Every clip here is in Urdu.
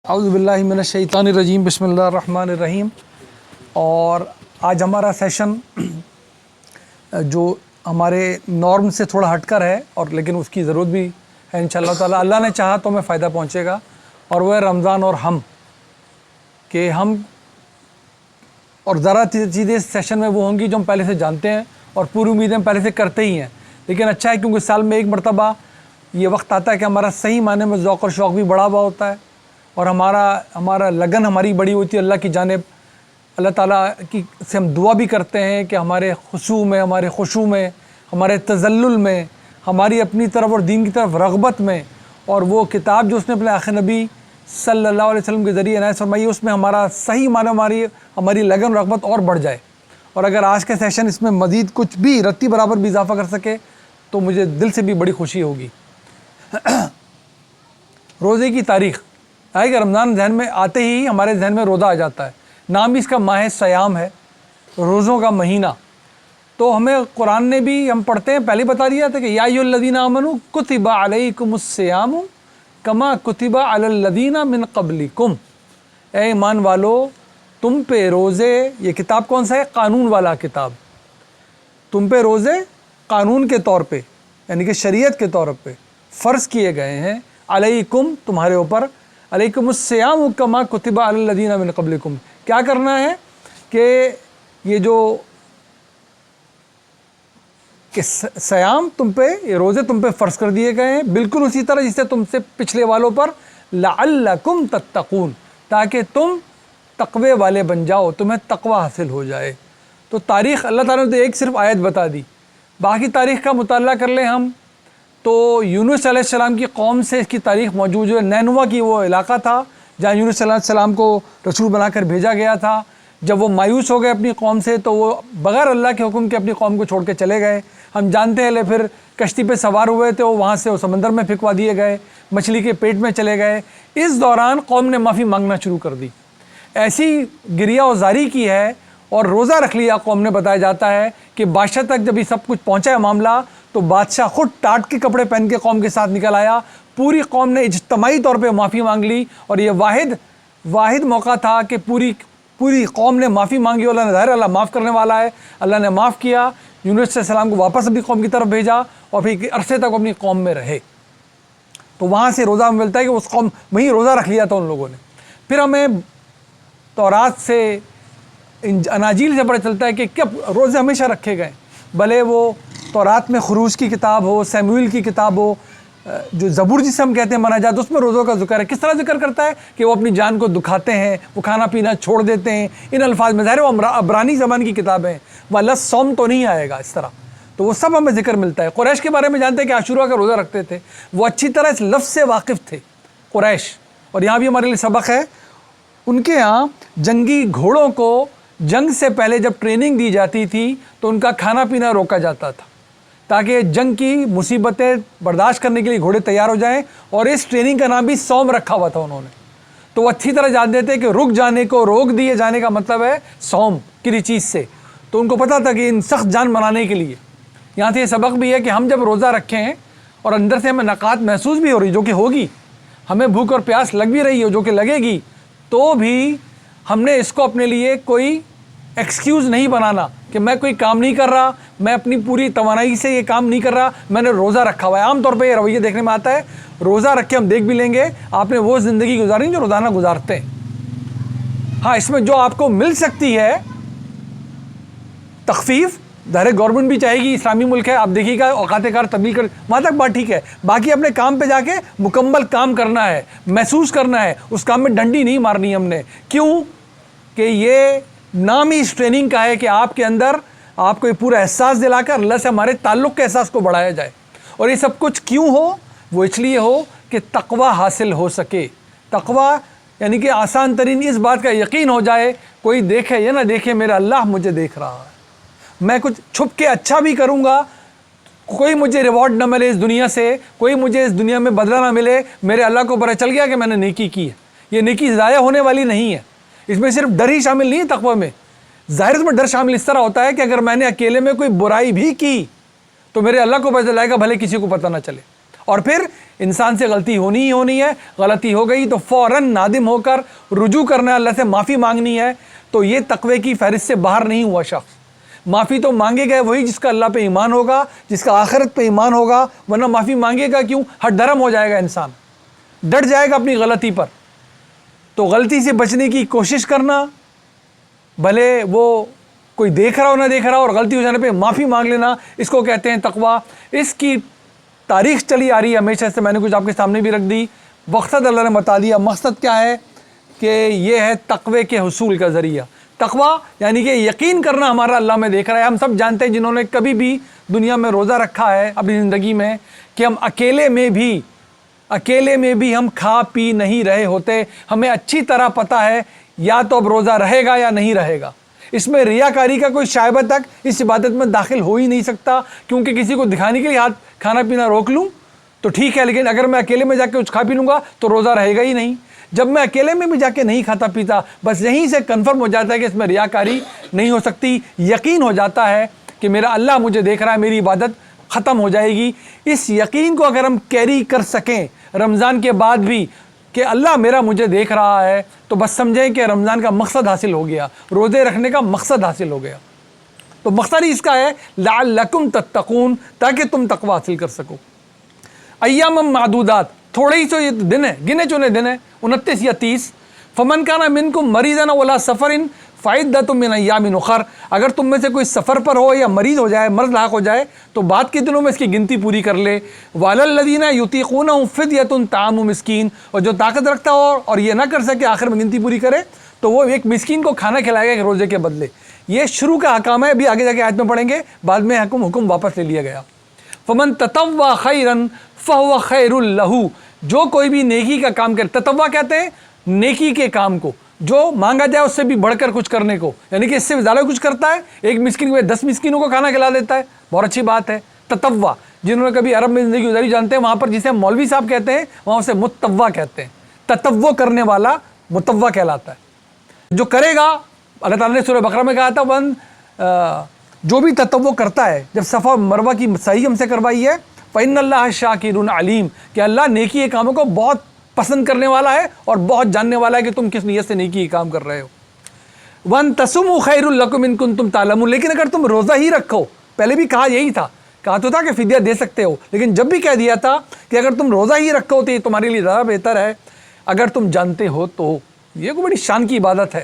اعوذ باللہ من الشیطان الرجیم بسم اللہ الرحمن الرحیم۔ اور آج ہمارا سیشن جو ہمارے نارم سے تھوڑا ہٹ کر ہے اور لیکن اس کی ضرورت بھی ہے انشاءاللہ تعالیٰ، اللہ نے چاہا تو ہمیں فائدہ پہنچے گا، اور وہ ہے رمضان اور ہم کہ ہم اور ذرا چیزیں اس سیشن میں وہ ہوں گی جو ہم پہلے سے جانتے ہیں اور پوری امیدیں ہم پہلے سے کرتے ہی ہیں، لیکن اچھا ہے کیونکہ سال میں ایک مرتبہ یہ وقت آتا ہے کہ ہمارا صحیح معنی میں ذوق اور شوق بھی بڑا ہوا ہوتا ہے، اور ہمارا لگن ہماری بڑی ہوتی ہے اللہ کی جانب۔ اللہ تعالیٰ کی سے ہم دعا بھی کرتے ہیں کہ ہمارے خشوع میں، ہمارے خشوع میں، ہمارے تذلل میں، ہماری اپنی طرف اور دین کی طرف رغبت میں، اور وہ کتاب جو اس نے اپنے آخر نبی صلی اللہ علیہ وسلم کے ذریعے عنایت فرمائی اس میں ہمارا صحیح معنی ہماری لگن رغبت اور بڑھ جائے۔ اور اگر آج کا سیشن اس میں مزید کچھ بھی رتی برابر بھی اضافہ کر سکے تو مجھے دل سے بھی بڑی خوشی ہوگی۔ روزے کی تاریخ آئے کہ رمضان ذہن میں آتے ہی ہمارے ذہن میں روزہ آ جاتا ہے، نام بھی اس کا ماہ سیام ہے، روزوں کا مہینہ۔ تو ہمیں قرآن نے بھی ہم پڑھتے ہیں پہلے بتا دیا تھا کہ یا ایھا الذین آمنوا کتب علیکم الصیام کما کتب علی الذین من قبلکم، اے ایمان والو تم پہ روزے، یہ کتاب کون سا ہے؟ قانون والا کتاب، تم پہ روزے قانون کے طور پہ یعنی کہ شریعت کے طور پہ فرض کیے گئے ہیں، علیکم تمہارے اوپر، علیکم الصیام کما کتب علی الذین من قبلکم۔ کیا کرنا ہے کہ یہ جو کہ سیام تم پہ، یہ روزے تم پہ فرض کر دیے گئے ہیں بالکل اسی طرح جس سے تم سے پچھلے والوں پر لعلکم تتقون، تاکہ تم تقوی والے بن جاؤ، تمہیں تقوی حاصل ہو جائے۔ تو تاریخ اللہ تعالیٰ نے تو ایک صرف آیت بتا دی، باقی تاریخ کا مطالعہ کر لیں ہم تو یونس علیہ السلام کی قوم سے اس کی تاریخ موجود ہے۔ نینوا کی وہ علاقہ تھا جہاں یونس علیہ السلام کو رسول بنا کر بھیجا گیا تھا۔ جب وہ مایوس ہو گئے اپنی قوم سے تو وہ بغیر اللہ کے حکم کے اپنی قوم کو چھوڑ کے چلے گئے۔ ہم جانتے ہیں پھر کشتی پہ سوار ہوئے تھے، وہاں سے وہ سمندر میں پھینکوا دیے گئے، مچھلی کے پیٹ میں چلے گئے۔ اس دوران قوم نے معافی مانگنا شروع کر دی، ایسی گریہ و زاری کی ہے اور روزہ رکھ لیا قوم نے۔ بتایا جاتا ہے کہ بادشاہ تک جب یہ سب کچھ پہنچا ہے معاملہ تو بادشاہ خود ٹاٹ کے کپڑے پہن کے قوم کے ساتھ نکل آیا، پوری قوم نے اجتماعی طور پہ معافی مانگ لی، اور یہ واحد موقع تھا کہ پوری قوم نے معافی مانگی، اللہ نے ظاہر اللہ معاف کرنے والا ہے، اللہ نے معاف کیا، یونس علیہ السلام کو واپس اپنی قوم کی طرف بھیجا اور پھر عرصے تک اپنی قوم میں رہے۔ تو وہاں سے روزہ ملتا ہے کہ اس قوم وہیں روزہ رکھ لیا تھا ان لوگوں نے۔ پھر ہمیں تورات سے اناجیل سے پتہ چلتا ہے کہ کب روزے ہمیشہ رکھے گئے، بھلے وہ تورات میں خروج کی کتاب ہو، سیموئیل کی کتاب ہو، جو زبور جسے ہم کہتے ہیں مناجات، اس میں روزوں کا ذکر ہے۔ کس طرح ذکر کرتا ہے کہ وہ اپنی جان کو دکھاتے ہیں، وہ کھانا پینا چھوڑ دیتے ہیں، ان الفاظ میں ظاہر وہ عبرانی زبان کی کتابیں ہیں، وہ لفظ صوم تو نہیں آئے گا اس طرح، تو وہ سب ہمیں ذکر ملتا ہے۔ قریش کے بارے میں جانتے ہیں کہ عاشورہ کا روزہ رکھتے تھے، وہ اچھی طرح اس لفظ سے واقف تھے قریش، اور یہاں بھی ہمارے لیے سبق ہے۔ ان کے ہاں جنگی گھوڑوں کو جنگ سے پہلے جب ٹریننگ دی جاتی تھی تو ان کا کھانا پینا روکا جاتا تھا تاکہ جنگ کی مصیبتیں برداشت کرنے کے لیے گھوڑے تیار ہو جائیں، اور اس ٹریننگ کا نام بھی صوم رکھا ہوا تھا انہوں نے۔ تو وہ اچھی طرح جان دیتے کہ رک جانے کو، روک دیے جانے کا مطلب ہے صوم کسی چیز سے، تو ان کو پتہ تھا کہ ان سخت جان منانے کے لیے۔ یہاں سے یہ سبق بھی ہے کہ ہم جب روزہ رکھیں اور اندر سے ہمیں نقات محسوس بھی ہو رہی جو کہ ہوگی، ہمیں بھوک اور پیاس لگ بھی رہی ہو جو کہ لگے گی، تو بھی ہم نے اس کو اپنے لیے کوئی ایکسکیوز نہیں بنانا کہ میں کوئی کام نہیں کر رہا، میں اپنی پوری توانائی سے یہ کام نہیں کر رہا، میں نے روزہ رکھا ہوا ہے۔ عام طور پہ یہ رویہ دیکھنے میں آتا ہے، روزہ رکھ کے ہم دیکھ بھی لیں گے آپ نے وہ زندگی گزاری جو روزانہ گزارتے ہیں۔ ہاں اس میں جو آپ کو مل سکتی ہے تخفیف، ظاہر گورنمنٹ بھی چاہے گی، اسلامی ملک ہے، آپ دیکھیے گا اوقات کار تبدیل کر، وہاں تک بات ٹھیک ہے، باقی اپنے کام پہ جا کے مکمل کام کرنا ہے، محسوس کرنا ہے، اس کام میں ڈنڈی نہیں مارنی ہم نے۔ کیوں کہ یہ نام ہی اس ٹریننگ کا ہے کہ آپ کے اندر آپ کو یہ پورا احساس دلا کر اللہ سے ہمارے تعلق کے احساس کو بڑھایا جائے۔ اور یہ سب کچھ کیوں ہو؟ وہ اس لیے ہو کہ تقوی حاصل ہو سکے۔ تقوی یعنی کہ آسان ترین اس بات کا یقین ہو جائے، کوئی دیکھے یا نہ دیکھے میرا اللہ مجھے دیکھ رہا ہے، میں کچھ چھپ کے اچھا بھی کروں گا، کوئی مجھے ریوارڈ نہ ملے اس دنیا سے، کوئی مجھے اس دنیا میں بدلہ نہ ملے، میرے اللہ کو پتہ چل گیا کہ میں نے نیکی کی ہے، یہ نیکی ضائع ہونے والی نہیں ہے۔ اس میں صرف ڈر ہی شامل نہیں ہے تقوی میں، ظاہر اس میں ڈر شامل اس طرح ہوتا ہے کہ اگر میں نے اکیلے میں کوئی برائی بھی کی تو میرے اللہ کو پتہ چلائے گا بھلے کسی کو پتہ نہ چلے، اور پھر انسان سے غلطی ہونی ہی ہونی ہے، غلطی ہو گئی تو فوراً نادم ہو کر رجوع کرنا ہے، اللہ سے معافی مانگنی ہے. تو یہ تقوی کی فہرست سے باہر نہیں ہوا شخص. معافی تو مانگے گا وہی جس کا اللہ پہ ایمان ہوگا، جس کا آخرت پہ ایمان ہوگا، ورنہ معافی مانگے گا کیوں؟ ہٹ درم ہو جائے گا انسان، ڈٹ جائے گا اپنی غلطی پر. تو غلطی سے بچنے کی کوشش کرنا، بھلے وہ کوئی دیکھ رہا ہو نہ دیکھ رہا ہو، اور غلطی ہو جانے پہ معافی مانگ لینا، اس کو کہتے ہیں تقویٰ. اس کی تاریخ چلی آ رہی ہے ہمیشہ سے، میں نے کچھ آپ کے سامنے بھی رکھ دی. مقصد اللہ نے بتا دیا. مقصد کیا ہے کہ یہ ہے تقوی کے حصول کا ذریعہ. تقویٰ یعنی کہ یقین کرنا ہمارا اللہ میں دیکھ رہا ہے. ہم سب جانتے ہیں جنہوں نے کبھی بھی دنیا میں روزہ رکھا ہے اپنی زندگی میں، کہ ہم اکیلے میں بھی ہم کھا پی نہیں رہے ہوتے. ہمیں اچھی طرح پتہ ہے یا تو اب روزہ رہے گا یا نہیں رہے گا. اس میں ریاکاری کا کوئی شائبہ تک اس عبادت میں داخل ہو ہی نہیں سکتا، کیونکہ کسی کو دکھانے کے لیے ہاتھ کھانا پینا روک لوں تو ٹھیک ہے، لیکن اگر میں اکیلے میں جا کے کچھ کھا پی لوں گا تو روزہ رہے گا ہی نہیں. جب میں اکیلے میں بھی جا کے نہیں کھاتا پیتا، بس یہیں سے کنفرم ہو جاتا ہے کہ اس میں ریاکاری نہیں ہو سکتی. یقین ہو جاتا ہے کہ میرا اللہ مجھے دیکھ رہا ہے، میری عبادت ختم ہو جائے گی. اس یقین کو اگر ہم کیری کر سکیں رمضان کے بعد بھی کہ اللہ میرا مجھے دیکھ رہا ہے، تو بس سمجھیں کہ رمضان کا مقصد حاصل ہو گیا، روزے رکھنے کا مقصد حاصل ہو گیا. تو مقصد ہی اس کا ہے لعلکم تتقون، تاکہ تم تقوی حاصل کر سکو. ایام معدودات، تھوڑے ہی تو یہ دن ہیں، گنے چنے دن ہیں، 29 یا 30. فمن کان منکم مریضا ولا سفر فعدۃ من ایام اخر. اگر تم میں سے کوئی سفر پر ہو یا مریض ہو جائے، مرض لاحق ہو جائے، تو بعد کے دنوں میں اس کی گنتی پوری کر لے. وعلی الذین یطیقونہ فدیۃ طعام مسکین. اور جو طاقت رکھتا ہو اور یہ نہ کر سکے آخر میں گنتی پوری کرے، تو وہ ایک مسکین کو کھانا کھلائے گا ایک روزے کے بدلے. یہ شروع کا حکام ہے، ابھی آگے جا کے آیت میں پڑھیں گے، بعد میں حکم واپس لے لیا گیا. فمن تطوع خیرا فہو خیر لہ. جو کوئی بھی نیکی کا کام کرے، تطوع کہتے ہیں نیکی کے کام کو، جو مانگا جائے اس سے بھی بڑھ کر کچھ کرنے کو، یعنی کہ اس سے زیادہ کچھ کرتا ہے. ایک مسکین کو 10 مسکینوں کو کھانا کھلا دیتا ہے، بہت اچھی بات ہے. تطوع، جنہوں نے کبھی عرب میں زندگی گزاری جانتے ہیں، وہاں پر جسے مولوی صاحب کہتے ہیں وہاں اسے متطوع کہتے ہیں. تطوع کرنے والا متطوع کہلاتا ہے. جو کرے گا، اللہ تعالیٰ نے سورہ بقرہ میں کہا تھا جو بھی تطوع کرتا ہے، جب صفا مروہ کی صحیح ہم سے کروائی ہے، فإن اللہ شاکر علیم، کہ اللہ نیکی کے کاموں کو بہت پسند کرنے والا ہے اور بہت جاننے والا ہے کہ تم کس نیت سے نیکی کے کام کر رہے ہو. وَأَن تَصُومُوا خَيْرٌ لَكُمْ إِن كُنتُمْ تَعْلَمُونَ. لیکن اگر تم روزہ ہی رکھو، پہلے بھی کہا یہی تھا، کہا تو تھا کہ فدیہ دے سکتے ہو، لیکن جب بھی کہہ دیا تھا کہ اگر تم روزہ ہی رکھو تو یہ تمہارے لیے زیادہ بہتر ہے اگر تم جانتے ہو تو. یہ کوئی بڑی شان کی عبادت ہے.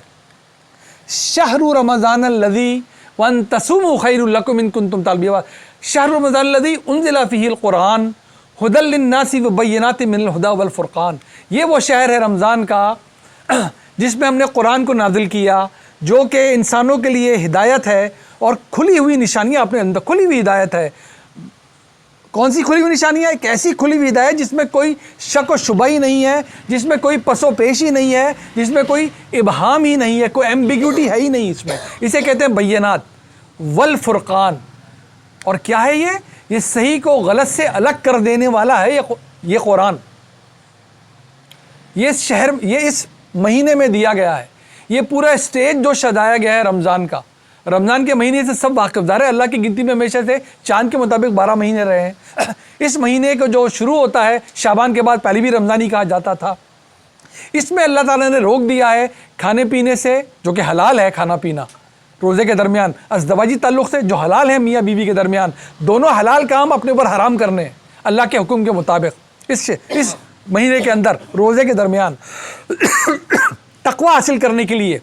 شہر رمضان الذی وَأَن تَصُومُوا خَيْرٌ لَكُمْ إِن كُنتُمْ تعلمون. شہر رمضان الذی انزل فیہ القرآن ھدی للناس وبینات من الھدی والفرقان. یہ وہ شہر ہے رمضان کا جس میں ہم نے قرآن کو نازل کیا، جو کہ انسانوں کے لیے ہدایت ہے اور کھلی ہوئی نشانیاں اپنے اندر، کھلی ہوئی ہدایت ہے. کون سی کھلی ہوئی نشانیاں؟ ایک ایسی کھلی ہوئی ہدایت جس میں کوئی شک و شبہ ہی نہیں ہے، جس میں کوئی پس و پیش ہی نہیں ہے، جس میں کوئی ابہام ہی نہیں ہے، کوئی ایمبیگوٹی ہے ہی نہیں اس میں. اسے کہتے ہیں بینات والفرقان. اور کیا ہے یہ صحیح کو غلط سے الگ کر دینے والا ہے یہ قرآن. یہ شہر، یہ اس مہینے میں دیا گیا ہے. یہ پورا اسٹیج جو سجایا گیا ہے رمضان کا، رمضان کے مہینے سے سب واقف دار ہے. اللہ کی گنتی میں ہمیشہ سے چاند کے مطابق 12 مہینے رہے ہیں. اس مہینے کو جو شروع ہوتا ہے شعبان کے بعد، پہلے بھی رمضان ہی کہا جاتا تھا. اس میں اللہ تعالیٰ نے روک دیا ہے کھانے پینے سے، جو کہ حلال ہے کھانا پینا روزے کے درمیان، ازدواجی تعلق سے جو حلال ہے میاں بیوی کے درمیان، دونوں حلال کام اپنے اوپر حرام کرنے ہیں اللہ کے حکم کے مطابق اس مہینے کے اندر روزے کے درمیان. تقوی حاصل کرنے کے لیے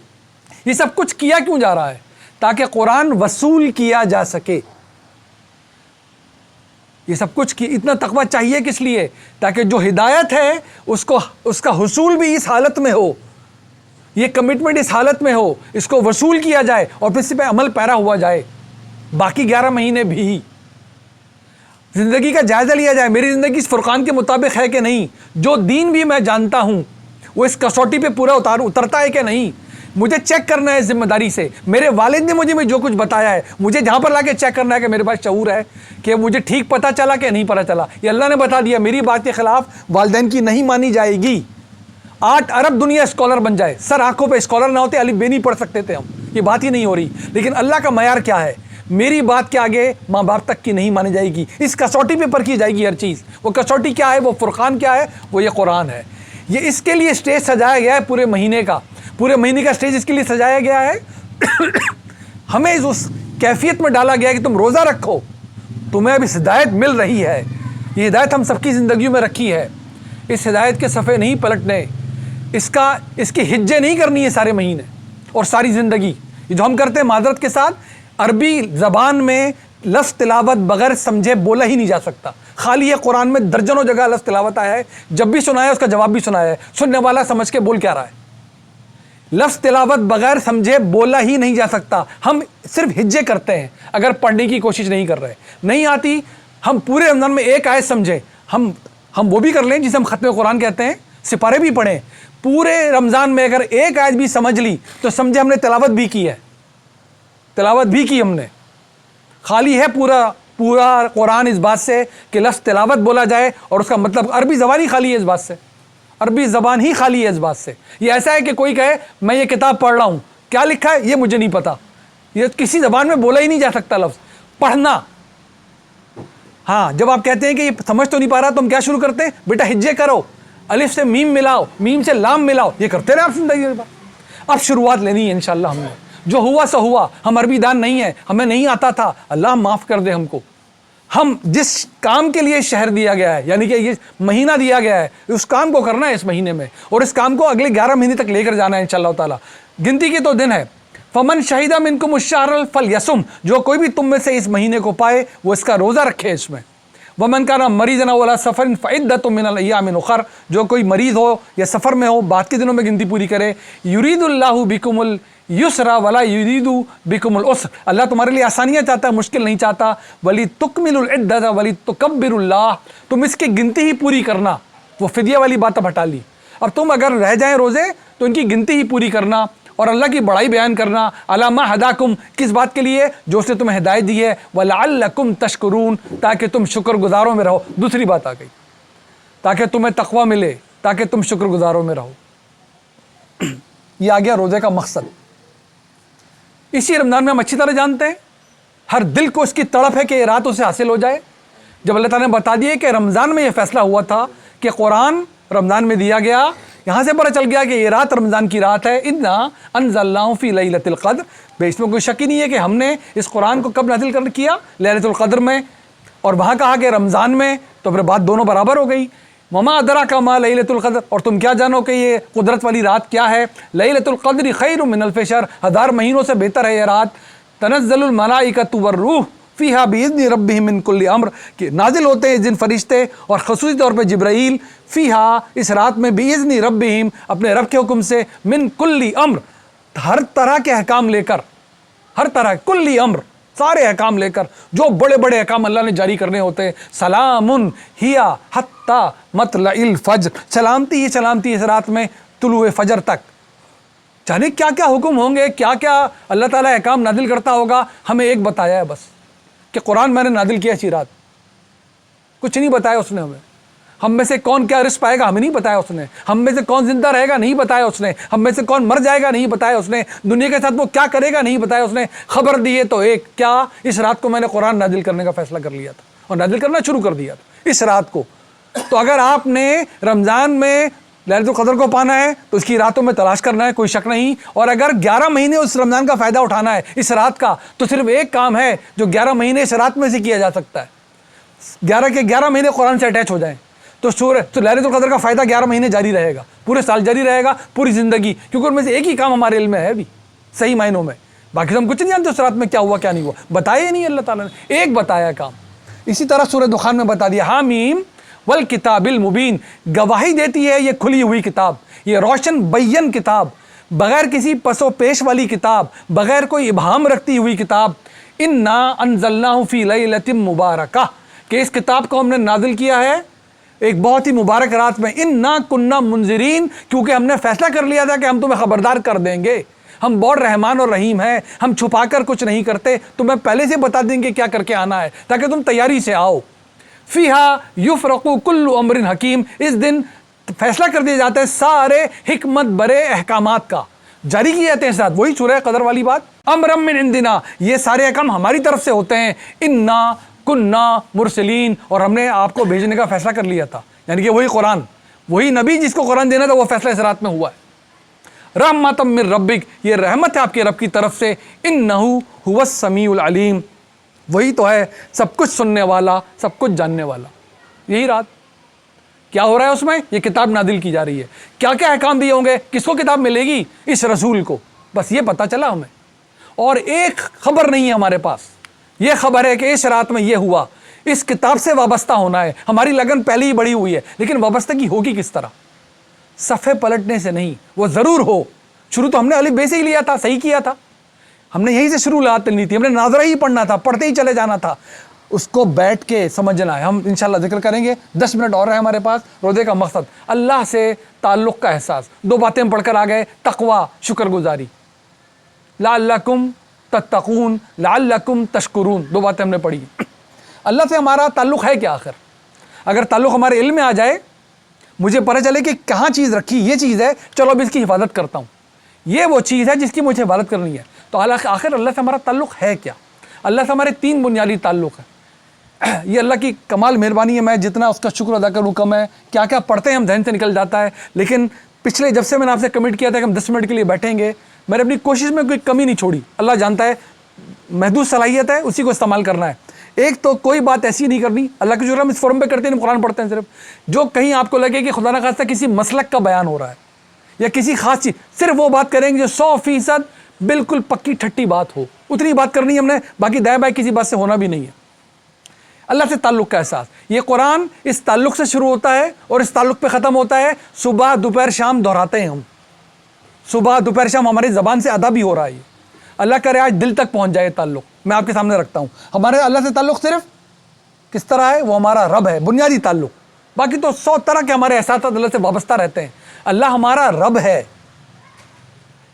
یہ سب کچھ کیا کیوں جا رہا ہے؟ تاکہ قرآن وصول کیا جا سکے. یہ سب کچھ کی اتنا تقوی چاہیے کس لیے؟ تاکہ جو ہدایت ہے اس کا حصول بھی اس حالت میں ہو، یہ کمٹمنٹ اس حالت میں ہو، اس کو وصول کیا جائے اور پھر اس پہ عمل پیرا ہوا جائے. باقی 11 مہینے بھی زندگی کا جائزہ لیا جائے، میری زندگی اس فرقان کے مطابق ہے کہ نہیں، جو دین بھی میں جانتا ہوں وہ اس کسوٹی پہ پورا اترتا ہے کہ نہیں. مجھے چیک کرنا ہے ذمہ داری سے. میرے والد نے مجھے جو کچھ بتایا ہے، مجھے جہاں پر لا کے چیک کرنا ہے کہ میرے پاس شعور ہے کہ مجھے ٹھیک پتہ چلا کہ نہیں پتہ چلا. یہ اللہ نے بتا دیا، میری بات کے خلاف والدین کی نہیں مانی جائے گی. 8 ارب دنیا اسکالر بن جائے، سر آنکھوں پہ اسکالر نہ ہوتے الف بے نہیں پڑھ سکتے تھے ہم، یہ بات ہی نہیں ہو رہی. لیکن اللہ کا معیار کیا ہے؟ میری بات کے آگے ماں باپ تک کی نہیں مانی جائے گی، اس کسوٹی پہ پر کی جائے گی ہر چیز۔ وہ کسوٹی کیا ہے؟ وہ فرقان کیا ہے؟ وہ یہ قرآن ہے۔ یہ اس کے لیے اسٹیج سجایا گیا ہے پورے مہینے کا اسٹیج اس کے لیے سجایا گیا ہے ہمیں اس کیفیت میں ڈالا گیا ہے کہ تم روزہ رکھو، تمہیں اب اس ہدایت مل رہی ہے۔ یہ ہدایت ہم سب کی زندگیوں میں رکھی ہے، اس ہدایت کے صفحے نہیں پلٹنے، اس کی ہجے نہیں کرنی ہے سارے مہینے اور ساری زندگی۔ یہ جو ہم کرتے ہیں معذرت کے ساتھ، عربی زبان میں لفظ تلاوت بغیر سمجھے بولا ہی نہیں جا سکتا۔ خالی یہ قرآن میں درجنوں جگہ لفظ تلاوت آیا ہے، جب بھی سنایا اس کا جواب بھی سنایا ہے، سننے والا سمجھ کے بول کیا رہا ہے۔ لفظ تلاوت بغیر سمجھے بولا ہی نہیں جا سکتا۔ ہم صرف ہجے کرتے ہیں، اگر پڑھنے کی کوشش نہیں کر رہے، نہیں آتی، ہم پورے رمضان میں ایک آیت سمجھے، ہم وہ بھی کر لیں جسے ہم ختم قرآن کہتے ہیں، سپارے بھی پڑھیں، پورے رمضان میں اگر ایک آیت بھی سمجھ لی تو سمجھے ہم نے تلاوت بھی کی ہے، تلاوت بھی کی ہم نے۔ خالی ہے پورا قرآن اس بات سے کہ لفظ تلاوت بولا جائے اور اس کا مطلب عربی زبان ہی خالی ہے اس بات سے، عربی زبان ہی خالی ہے اس بات سے۔ یہ ایسا ہے کہ کوئی کہے میں یہ کتاب پڑھ رہا ہوں، کیا لکھا ہے یہ مجھے نہیں پتا، یہ کسی زبان میں بولا ہی نہیں جا سکتا لفظ۔ پڑھنا، ہاں، جب آپ کہتے ہیں کہ یہ سمجھ تو نہیں پا رہا تو ہم کیا شروع کرتے ہیں؟ بیٹا ہجے کرو، الف سے میم ملاؤ، میم سے لام ملاؤ، یہ کرتے رہے آپ زندگی میں۔ اب شروعات لینی ہے انشاءاللہ ہم نے، جو ہوا سو ہوا، ہم عربی دان نہیں ہیں، ہمیں نہیں آتا تھا، اللہ معاف کر دے ہم کو۔ ہم جس کام کے لیے شہر دیا گیا ہے، یعنی کہ یہ مہینہ دیا گیا ہے، اس کام کو کرنا ہے اس مہینے میں، اور اس کام کو اگلے 11 مہینے تک لے کر جانا ہے انشاءاللہ تعالی۔ گنتی کے تو دن ہے، فمن شہیدہ منکم الشہر فلیصم، جو کوئی بھی تم میں سے اس مہینے کو پائے وہ اس کا روزہ رکھے اس میں۔ ومن کان مریضا او علی سفر فعدۃ من الایام اخر، جو کوئی مریض ہو یا سفر میں ہو بعد کے دنوں میں گنتی پوری کرے۔ یرید اللہ بکم اليسر ولا یرید بکم العسر، اللہ تمہارے لیے آسانیاں چاہتا ہے، مشکل نہیں چاہتا۔ ولتکملوا العدۃ ولتکبروا اللہ، تم اس کی گنتی ہی پوری کرنا۔ وہ فدیہ والی بات اب ہٹا لی، اب تم اگر رہ جائیں روزے تو ان کی گنتی ہی پوری کرنا اور اللہ کی بڑائی بیان کرنا۔ علی ما ہداکم، کس بات کے لیے؟ جو اس نے تمہیں ہدایت دی ہے۔ ولعلکم تشکرون، تاکہ تم شکر گزاروں میں رہو۔ دوسری بات آ گئی، تاکہ تمہیں تقوی ملے، تاکہ تم شکر گزاروں میں رہو۔ یہ آ گیا روزے کا مقصد۔ اسی رمضان میں ہم اچھی طرح جانتے ہیں، ہر دل کو اس کی تڑپ ہے کہ یہ رات اسے حاصل ہو جائے۔ جب اللہ تعالیٰ نے بتا دیا کہ رمضان میں یہ فیصلہ ہوا تھا کہ قرآن رمضان میں دیا گیا، یہاں سے پتہ چل گیا کہ یہ رات رمضان کی رات ہے۔ انا انزلناہ فی لیلۃ القدر، بے اس میں کوئی شک ہی نہیں ہے کہ ہم نے اس قرآن کو کب نازل کیا؟ لیلۃ القدر میں، اور وہاں کہا کہ رمضان میں، تو پھر بات دونوں برابر ہو گئی۔ وما ادراک ما لیلۃ القدر، اور تم کیا جانو کہ یہ قدرت والی رات کیا ہے؟ لیلۃ القدر خیر من الف شہر، 1000 مہینوں سے بہتر ہے یہ رات۔ تنزل الملائکۃ والروح فیہا باذن ربہم من کل امر، کہ نازل ہوتے ہیں اس دن فرشتے اور خصوصی طور پہ جبرائیل، فیہا اس رات میں باذن ربہم اپنے رب کے حکم سے، من کل امر ہر طرح کے احکام لے کر، ہر طرح کل امر سارے احکام لے کر، جو بڑے بڑے احکام اللہ نے جاری کرنے ہوتے ہیں۔ سلام ہی حتی مطلع الفجر، سلامتی ہی سلامتی اس رات میں طلوع فجر تک۔ جانے کیا کیا حکم ہوں گے، کیا کیا اللہ تعالیٰ احکام نازل کرتا ہوگا، ہمیں ایک بتایا ہے بس کہ قرآن میں نے نازل کیا اسی رات، کچھ نہیں بتایا اس نے ہمیں۔ ہم میں سے کون کیا رزق پائے گا ہمیں نہیں بتایا اس نے، ہم میں سے کون زندہ رہے گا نہیں بتایا اس نے، ہم میں سے کون مر جائے گا نہیں بتایا اس نے، دنیا کے ساتھ وہ کیا کرے گا نہیں بتایا اس نے۔ خبر دیے تو ایک، کیا اس رات کو میں نے قرآن نازل کرنے کا فیصلہ کر لیا تھا اور نازل کرنا شروع کر دیا تھا اس رات کو۔ تو اگر آپ نے رمضان میں لیلۃ القدر کو پانا ہے تو اس کی راتوں میں تلاش کرنا ہے، کوئی شک نہیں۔ اور اگر 11 مہینے اس رمضان کا فائدہ اٹھانا ہے اس رات کا، تو صرف ایک کام ہے جو 11 مہینے اس رات میں سے کیا جا سکتا ہے۔ 11 کے 11 مہینے قرآن سے اٹیچ ہو جائیں تو لیلۃ القدر کا فائدہ 11 مہینے جاری رہے گا، پورے سال جاری رہے گا، پوری زندگی، کیونکہ ان میں سے ایک ہی کام ہمارے علم میں ہے ابھی صحیح معنوں میں۔ باقی ہم کچھ نہیں جانتے اس رات میں کیا ہوا کیا نہیں ہوا، بتایا ہی نہیں اللہ تعالیٰ نے، ایک بتایا کام۔ اسی طرح سورہ دخان میں بتا دیا، حامیم والکتاب المبین، گواہی دیتی ہے یہ کھلی ہوئی کتاب، یہ روشن بین کتاب، بغیر کسی پس و پیش والی کتاب، بغیر کوئی ابہام رکھتی ہوئی کتاب۔ انا انزلناہ فی لیلۃ مبارکہ، کہ اس کتاب کو ہم نے نازل کیا ہے ایک بہت ہی مبارک رات میں۔ انا کننا منذرین، کیونکہ ہم نے فیصلہ کر لیا تھا کہ ہم تمہیں خبردار کر دیں گے، ہم بہت رحمان اور رحیم ہیں، ہم چھپا کر کچھ نہیں کرتے، تمہیں پہلے سے بتا دیں گے کیا کر کے آنا ہے تاکہ تم تیاری سے آؤ۔ فیہا یفرق کل امر حکیم، اس دن فیصلہ کر دیا جاتا ہے سارے حکمت برے احکامات کا، جاری کیے جاتے ہیں ساتھ. وہی سورہ قدر والی بات, امرم من عندنا, یہ سارے احکام ہماری طرف سے ہوتے ہیں. انا کننا مرسلین, اور ہم نے آپ کو بھیجنے کا فیصلہ کر لیا تھا. یعنی کہ وہی قرآن, وہی نبی جس کو قرآن دینا تھا, وہ فیصلہ اس رات میں ہوا ہے. رحمۃ من ربک, یہ رحمت ہے آپ کے رب کی طرف سے. انہ هو السمیع العلیم, وہی تو ہے سب کچھ سننے والا, سب کچھ جاننے والا. یہی رات کیا ہو رہا ہے اس میں, یہ کتاب نازل کی جا رہی ہے. کیا کیا احکام دیے ہوں گے, کس کو کتاب ملے گی, اس رسول کو. بس یہ پتہ چلا ہمیں, اور ایک خبر نہیں ہے ہمارے پاس. یہ خبر ہے کہ اس رات میں یہ ہوا. اس کتاب سے وابستہ ہونا ہے. ہماری لگن پہلے ہی بڑی ہوئی ہے, لیکن وابستگی ہوگی کس طرح؟ صفحے پلٹنے سے نہیں. وہ ضرور ہو, شروع تو ہم نے الف بے سے ہی لیا تھا, صحیح کیا تھا, ہم نے یہیں سے شروع لینی تھی, ہم نے ناظرہ ہی پڑھنا تھا, پڑھتے ہی چلے جانا تھا. اس کو بیٹھ کے سمجھنا ہے. ہم انشاءاللہ ذکر کریں گے, 10 منٹ اور ہے ہمارے پاس. روزے کا مقصد اللہ سے تعلق کا احساس. 2 باتیں ہم پڑھ کر آ گئے, تقوی, شکر گزاری, لعلکم تتقون, لعلکم تشکرون, 2 باتیں ہم نے پڑھی. اللہ سے ہمارا تعلق ہے کیا آخر؟ اگر تعلق ہمارے علم میں آ جائے, مجھے پتہ چلے کہ کہاں چیز رکھی, یہ چیز ہے, چلو اب اس کی حفاظت کرتا ہوں, یہ وہ چیز ہے جس کی مجھے حفاظت کرنی ہے, تو آخر اللہ سے ہمارا تعلق ہے کیا؟ اللہ سے ہمارے 3 بنیادی تعلق ہیں. یہ اللہ کی کمال مہربانی ہے, میں جتنا اس کا شکر ادا کروں کم ہے. کیا کیا پڑھتے ہیں ہم, ذہن سے نکل جاتا ہے. لیکن پچھلے جب سے میں نے آپ سے کمٹ کیا تھا کہ ہم 10 منٹ کے لیے بیٹھیں گے, میں نے اپنی کوشش میں کوئی کمی نہیں چھوڑی. اللہ جانتا ہے محدود صلاحیت ہے, اسی کو استعمال کرنا ہے. ایک تو کوئی بات ایسی نہیں کرنی, اللہ کے شکر ہم اس فورم پہ کرتے ہیں, قرآن پڑھتے ہیں صرف, جو کہیں آپ کو لگے کہ خدا نہ خواستہ کسی مسلک کا بیان ہو رہا ہے یا کسی خاص چیز, صرف وہ بات کریں گے جو 100% بالکل پکی ٹھٹی بات ہو, اتنی بات کرنی ہے ہم نے. باقی دائیں بائیں کسی بات سے ہونا بھی نہیں ہے. اللہ سے تعلق کا احساس, یہ قرآن اس تعلق سے شروع ہوتا ہے اور اس تعلق پہ ختم ہوتا ہے. صبح دوپہر شام دہراتے ہیں ہم, صبح دوپہر شام ہماری زبان سے ادا بھی ہو رہا ہے. اللہ کرے آج دل تک پہنچ جائے تعلق. میں آپ کے سامنے رکھتا ہوں ہمارے اللہ سے تعلق صرف کس طرح ہے, وہ ہمارا رب ہے, بنیادی تعلق. باقی تو 100 طرح کے ہمارے احساسات اللہ سے وابستہ رہتے ہیں. اللہ ہمارا رب ہے.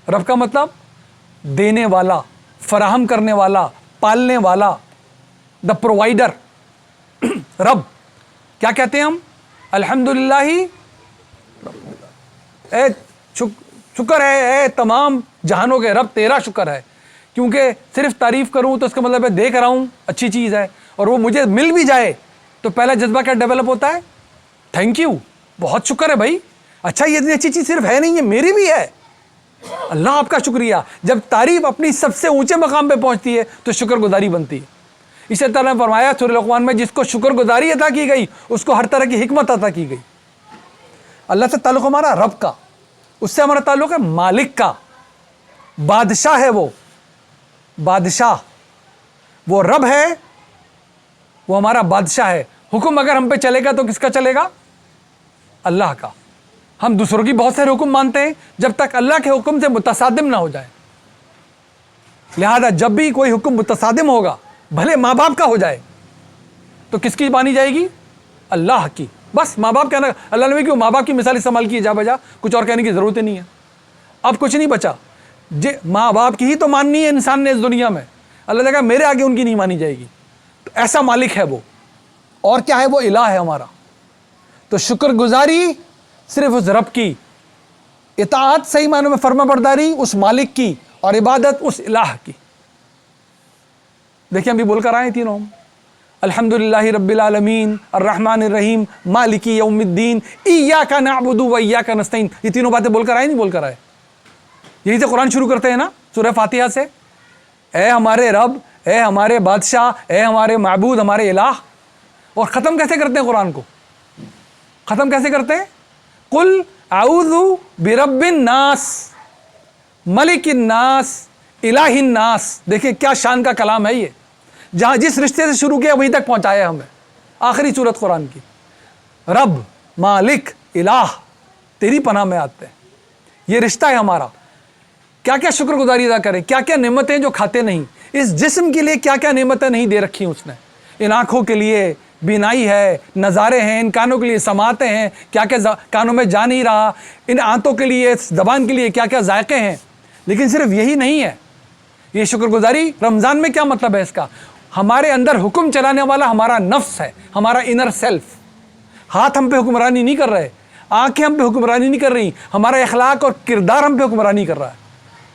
رب کا مطلب دینے والا, فراہم کرنے والا, پالنے والا, دا پرووائڈر. رب کیا کہتے ہیں ہم؟ الحمدللہ, اے شکر ہے اے تمام جہانوں کے رب, تیرا شکر ہے. کیونکہ صرف تعریف کروں تو اس کا مطلب ہے دیکھ رہا ہوں اچھی چیز ہے, اور وہ مجھے مل بھی جائے تو پہلا جذبہ کیا ڈیولپ ہوتا ہے؟ تھینک یو, بہت شکر ہے بھائی. اچھا یہ اتنی اچھی چیز صرف ہے نہیں, ہے میری بھی ہے, اللہ آپ کا شکریہ. جب تعریف اپنی سب سے اونچے مقام پہ پہنچتی ہے تو شکر گزاری بنتی ہے. اسی طرح فرمایا سورہ لقمان میں, جس کو شکر گزاری عطا کی گئی اس کو ہر طرح کی حکمت عطا کی گئی. اللہ سے تعلق ہمارا رب کا, اس سے ہمارا تعلق ہے مالک کا. بادشاہ ہے وہ, بادشاہ, وہ رب ہے, وہ ہمارا بادشاہ ہے. حکم اگر ہم پہ چلے گا تو کس کا چلے گا؟ اللہ کا. ہم دوسروں کی بہت سارے حکم مانتے ہیں جب تک اللہ کے حکم سے متصادم نہ ہو جائے. لہذا جب بھی کوئی حکم متصادم ہوگا, بھلے ماں باپ کا ہو جائے, تو کس کی مانی جائے گی؟ اللہ کی. بس ماں باپ کہنا, اللہ نے کیوں ماں باپ کی مثال استعمال کی جا بجا, کچھ اور کہنے کی ضرورت ہی نہیں ہے. اب کچھ نہیں بچا, ماں باپ کی ہی تو ماننی ہے انسان نے اس دنیا میں. اللہ نے کہا میرے آگے ان کی نہیں مانی جائے گی. تو ایسا مالک ہے وہ, اور کیا ہے؟ وہ الہ ہے ہمارا. تو شکر گزاری صرف اس رب کی, اطاعت صحیح معنوں میں فرما برداری اس مالک کی, اور عبادت اس الہ کی. دیکھیں ہم بھی بول کر آئے تینوں, الحمدللہ رب العالمین الرحمن الرحیم مالک یوم الدین ایاک نعبد و ایاک نستعین. یہ تینوں باتیں بول کر آئے نہیں بول کر آئے؟ یہی سے قرآن شروع کرتے ہیں نا سورہ فاتحہ سے, اے ہمارے رب, اے ہمارے بادشاہ, اے ہمارے معبود, ہمارے الہ. اور ختم کیسے کرتے ہیں قرآن کو؟ ختم کیسے کرتے ہیں؟ قل اعوذ برب الناس ملک الناس الہ الناس. دیکھیں کیا شان کا کلام ہے یہ, جہاں جس رشتے سے شروع کیا وہیں تک پہنچایا ہمیں. آخری صورت قرآن کی, رب, مالک, الہ, تیری پناہ میں آتے ہیں. یہ رشتہ ہے ہمارا. کیا کیا شکر گزاری ادا کریں, کیا کیا نعمتیں جو کھاتے نہیں. اس جسم کے لیے کیا کیا نعمتیں نہیں دے رکھی اس نے. ان آنکھوں کے لیے بینائی ہے, نظارے ہیں, ان کانوں کے لیے سماعتیں ہیں, کیا کیا کانوں میں جا نہیں رہا, ان آنتوں کے لیے, زبان کے لیے کیا کیا ذائقے ہیں. لیکن صرف یہی نہیں ہے یہ شکر گزاری. رمضان میں کیا مطلب ہے اس کا؟ ہمارے اندر حکم چلانے والا ہمارا نفس ہے, ہمارا انر سیلف. ہاتھ ہم پہ حکمرانی نہیں کر رہے, آنکھیں ہم پہ حکمرانی نہیں کر رہی, ہمارا اخلاق اور کردار ہم پہ حکمرانی کر رہا ہے.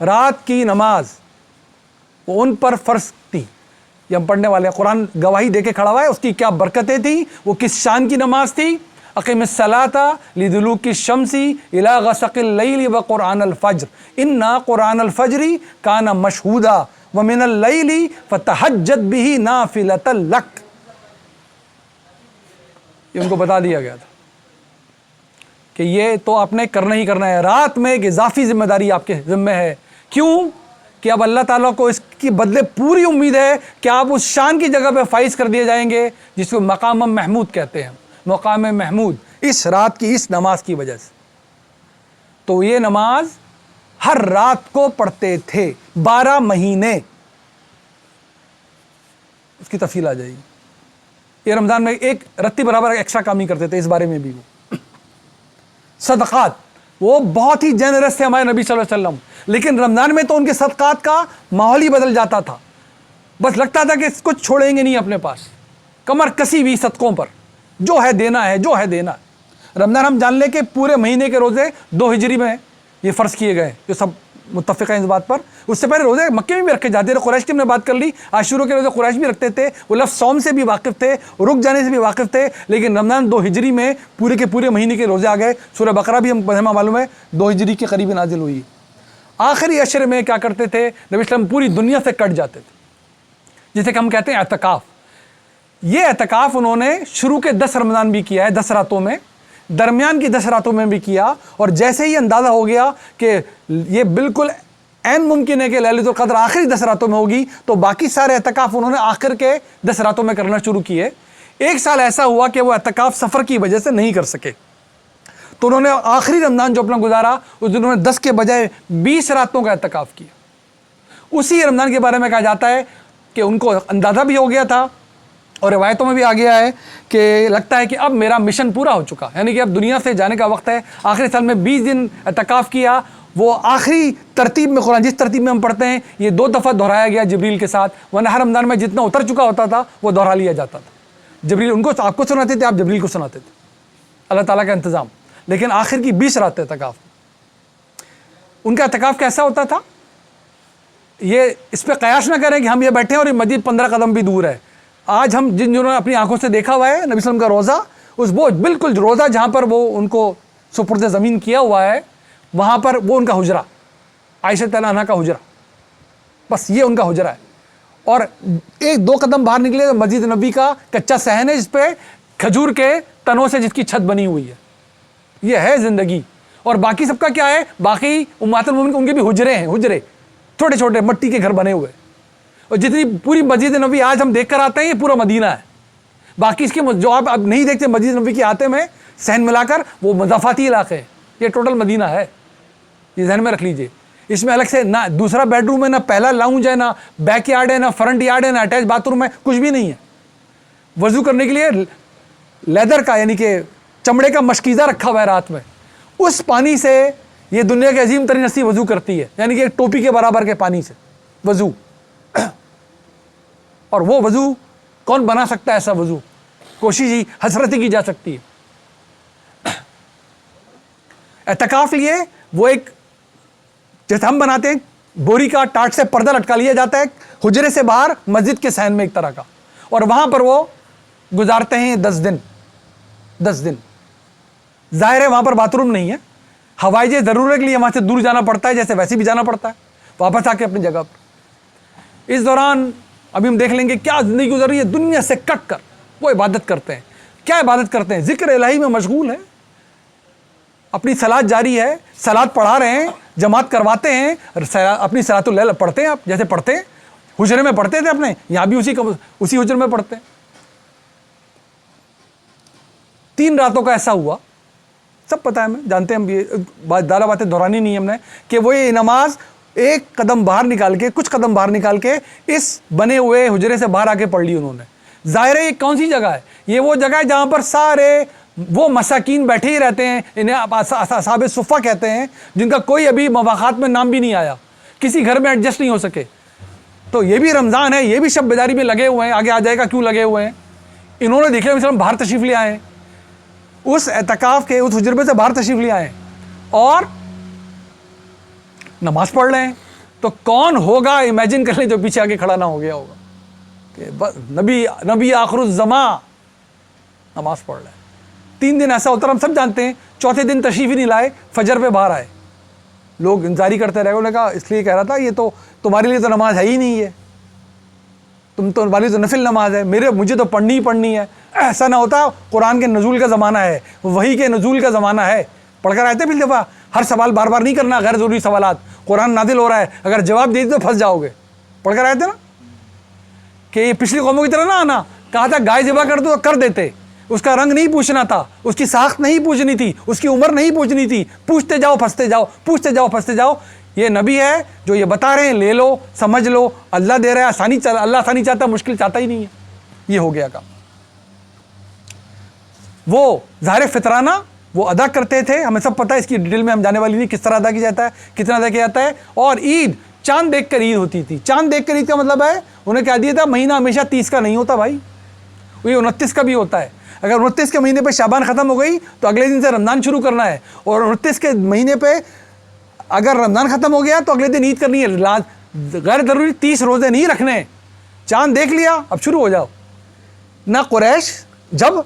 رات کی نماز وہ ان پر فرض تھی. یہ ہم پڑھنے والے ہیں, قرآن گواہی دے کے کھڑا ہوا ہے اس کی کیا برکتیں تھیں, وہ کس شان کی نماز تھی. اقیم الصلاۃ لدلوک الشمس الی غسق اللیل وقرآن الفجر انا قرآن الفجر کان مشہودا ومن اللیل فتہجد بہ نافلۃ لک. یہ ان کو بتا دیا گیا تھا کہ یہ تو آپ نے کرنا ہی کرنا ہے. رات میں ایک اضافی ذمہ داری آپ کے ذمہ ہے. کیوں کہ اب اللہ تعالیٰ کو اس کی بدلے پوری امید ہے کہ آپ اس شان کی جگہ پہ فائز کر دیے جائیں گے جس کو مقام محمود کہتے ہیں, مقام محمود, اس رات کی اس نماز کی وجہ سے. تو یہ نماز ہر رات کو پڑھتے تھے 12 مہینے. اس کی تفصیل آ جائے گی. یہ رمضان میں ایک رتی برابر ایکسٹرا کام نہیں کرتے تھے, اس بارے میں بھی. وہ صدقات وہ بہت ہی جنرس تھے ہمارے نبی صلی اللہ علیہ وسلم, لیکن رمضان میں تو ان کے صدقات کا ماحول ہی بدل جاتا تھا. بس لگتا تھا کہ کچھ چھوڑیں گے نہیں اپنے پاس, کمر کسی ہوئی صدقوں پر, جو ہے دینا ہے, جو ہے دینا ہے. رمضان ہم جان لیں کہ پورے مہینے کے روزے 2 ہجری میں یہ فرض کیے گئے, جو سب متفق ہیں اس بات پر. اس سے پہلے روزے مکے میں بھی رکھے جاتے تھے. قریش کی ہم نے بات کر لی, عاشورہ کے روزے قریش بھی رکھتے تھے. وہ لفظ صوم سے بھی واقف تھے, رک جانے سے بھی واقف تھے. لیکن رمضان 2 ہجری میں پورے کے پورے مہینے کے روزے آ گئے. سورہ بقرہ بھی ہمیں معلوم ہے 2 ہجری کے قریب نازل ہوئی. آخری عشر میں کیا کرتے تھے نبی اسلام, پوری دنیا سے کٹ جاتے تھے, جسے کہ ہم کہتے ہیں اعتکاف. یہ اعتکاف انہوں نے شروع کے 10 رمضان بھی کیا ہے, 10 راتوں میں, درمیان کی 10 راتوں میں بھی کیا. اور جیسے ہی اندازہ ہو گیا کہ یہ بالکل عین ممکن ہے کہ لیلۃ القدر آخری 10 راتوں میں ہوگی, تو باقی سارے اعتکاف انہوں نے آخر کے 10 راتوں میں کرنا شروع کیے. ایک سال ایسا ہوا کہ وہ اعتکاف سفر کی وجہ سے نہیں کر سکے, تو انہوں نے آخری رمضان جو اپنا گزارا اس دن انہوں نے 10 کے بجائے 20 راتوں کا اعتکاف کیا. اسی رمضان کے بارے میں کہا جاتا ہے کہ ان کو اندازہ بھی ہو گیا تھا اور روایتوں میں بھی آ گیا ہے کہ لگتا ہے کہ اب میرا مشن پورا ہو چکا, یعنی کہ اب دنیا سے جانے کا وقت ہے. آخری سال میں 20 دن اعتکاف کیا. وہ آخری ترتیب میں قرآن جس ترتیب میں ہم پڑھتے ہیں یہ 2 دفعہ دہرایا گیا جبریل کے ساتھ, ورنہ ہر رمضان میں جتنا اتر چکا ہوتا تھا وہ دہرا لیا جاتا تھا. جبریل ان کو آپ کو سناتے تھے, آپ جبریل کو سناتے تھے, اللہ تعالیٰ کا انتظام. لیکن آخر کی 20 رات اعتکاف. ان کا اعتکاف کیسا ہوتا تھا, یہ اس پہ قیاس نہ کریں کہ ہم یہ بیٹھے ہیں اور یہ مسجد 15 قدم بھی دور ہے. آج ہم جنہوں نے اپنی آنکھوں سے دیکھا ہوا ہے نبی صلی اللہ علیہ وسلم کا روزہ, اس وہ بالکل روزہ جہاں پر وہ ان کو سپرد زمین کیا ہوا ہے وہاں پر وہ ان کا حجرہ, عائشہ تعالیٰ عنہا کا حجرہ, بس یہ ان کا حجرہ ہے. اور 1-2 قدم باہر نکلے تو مسجد نبی کا کچا صحن ہے جس پہ کھجور کے تنوں سے جس کی چھت بنی ہوئی ہے. یہ ہے زندگی. اور باقی سب کا کیا ہے, باقی امہات المومنین ان کے بھی حجرے ہیں, حجرے چھوٹے چھوٹے مٹی کے گھر بنے ہوئے. اور جتنی پوری مسجد نبی آج ہم دیکھ کر آتے ہیں یہ پورا مدینہ ہے. باقی اس کے جو آپ اب نہیں دیکھتے مسجد نبی کے آتے میں صحن ملا کر وہ مضافاتی علاقے ہیں, یہ ٹوٹل مدینہ ہے. یہ ذہن میں رکھ لیجئے. اس میں الگ سے نہ دوسرا بیڈ روم ہے, نہ پہلا لاؤنج ہے, نہ بیک یارڈ ہے, نہ فرنٹ یارڈ ہے, نہ اٹیچ باتھ روم ہے, کچھ بھی نہیں ہے. وضو کرنے کے لیے لیدر کا یعنی کہ چمڑے کا مشکیزہ رکھا ہوا ہے رات میں, اس پانی سے یہ دنیا کی عظیم ترین ہستی وضو کرتی ہے, یعنی کہ ایک ٹوپی کے برابر کے پانی سے وضو. اور وہ وضو کون بنا سکتا ہے, ایسا وضو کوشش ہی حسرت ہی کی جا سکتی ہے. اعتکاف لیے وہ ایک جیسے ہم بناتے ہیں بوری کا ٹاٹ سے پردہ لٹکا لیا جاتا ہے حجرے سے باہر مسجد کے صحن میں ایک طرح کا, اور وہاں پر وہ گزارتے ہیں 10 دن. 10 دن ظاہر ہے وہاں پر باتھ روم نہیں ہے, ہوائی جہاز ضرورت کے لیے وہاں سے دور جانا پڑتا ہے, جیسے ویسے بھی جانا پڑتا ہے واپس آ کے اپنی جگہ پر. اس دوران ابھی ہم دیکھ لیں گے کیا زندگی گزر رہی ہے. دنیا سے کٹ کر وہ عبادت کرتے ہیں. کیا عبادت کرتے ہیں, ذکر الہی میں مشغول ہیں, اپنی صلات جاری ہے, صلات پڑھا رہے ہیں, جماعت کرواتے ہیں, اپنی صلاۃ اللیل پڑھتے ہیں. آپ جیسے پڑھتے ہیں حجرے میں پڑھتے تھے اپنے, یہاں بھی اسی حجرے میں پڑھتے ہیں. 3 راتوں کا ایسا ہوا, سب پتہ ہے, ہمیں جانتے ہیں, ہم یہ زیادہ باتیں دہرانی نہیں ہم نے, کہ وہ یہ نماز ایک قدم باہر نکال کے, کچھ قدم باہر نکال کے اس بنے ہوئے حجرے سے باہر آ کے پڑھ لی انہوں نے. ظاہر ہے یہ کون سی جگہ ہے, یہ وہ جگہ ہے جہاں پر سارے وہ مساکین بیٹھے ہی رہتے ہیں, انہیں اصحاب صفہ کہتے ہیں, جن کا کوئی ابھی مواقعات میں نام بھی نہیں آیا, کسی گھر میں ایڈجسٹ نہیں ہو سکے. تو یہ بھی رمضان ہے, یہ بھی شب بیداری میں لگے ہوئے ہیں. آگے آ جائے گا کیوں لگے ہوئے ہیں. انہوں نے دیکھا مثلا باہر تشریف لے آئے ہیں, اس اعتکاف کے اس حجرے سے باہر تشریف لے آئے ہیں اور نماز پڑھ رہے ہیں. تو کون ہوگا امیجن کر لیں جو پیچھے آگے کھڑا نہ ہو گیا ہوگا کہ نبی آخر الزمان نماز پڑھ رہا ہے. 3 دن ایسا ہوتا ہے، ہم سب جانتے ہیں. چوتھے دن تشریف ہی نہیں لائے، فجر پہ باہر آئے، لوگ انتظاری کرتے رہے. انہوں نے کہا اس لیے کہہ رہا تھا یہ تو تمہارے لیے تو نماز ہے ہی نہیں ہے، تمہاری تو نفل نماز ہے، مجھے تو پڑھنی ہی پڑھنی ہے. ایسا نہ ہوتا، قرآن کے نزول کا زمانہ ہے، وحی کے نزول کا زمانہ ہے. پڑھ کر آئے تھے پچھلی دفعہ، ہر سوال بار بار نہیں کرنا، غیر ضروری سوالات. قرآن نازل ہو رہا ہے، اگر جواب دے دی تو پھنس جاؤ گے. پڑھ کر آئے تھے نا کہ یہ پچھلی قوموں کی طرح نہ آنا. کہا تھا گائے ذبح کر دو تو کر دیتے، اس کا رنگ نہیں پوچھنا تھا، اس کی ساخت نہیں پوچھنی تھی، اس کی عمر نہیں پوچھنی تھی. پوچھتے جاؤ پھنستے جاؤ، پوچھتے جاؤ پھنستے جاؤ. یہ نبی ہے جو یہ بتا رہے ہیں لے لو سمجھ لو، اللہ دے رہا ہے آسانی، اللہ آسانی چاہتا ہے، مشکل چاہتا ہی نہیں ہے. یہ ہو گیا کام. وہ ظاہر فطرانہ وہ ادا کرتے تھے، ہمیں سب پتہ ہے، اس کی ڈیٹیل میں ہم جانے والی نہیں، کس طرح ادا کیا جاتا ہے، کتنا ادا کیا جاتا ہے. اور عید چاند دیکھ کر عید ہوتی تھی. چاند دیکھ کر عید کا مطلب ہے انہیں کہہ دیا تھا مہینہ ہمیشہ 30 کا نہیں ہوتا بھائی، یہ 29 کا بھی ہوتا ہے. اگر 29 کے مہینے پہ شعبان ختم ہو گئی تو اگلے دن سے رمضان شروع کرنا ہے، اور 29 کے مہینے پہ اگر رمضان ختم ہو گیا تو اگلے دن عید کرنی ہے. غیر ضروری 30 روزے نہیں رکھنے. چاند دیکھ لیا اب شروع ہو جاؤ. نہ قریش جب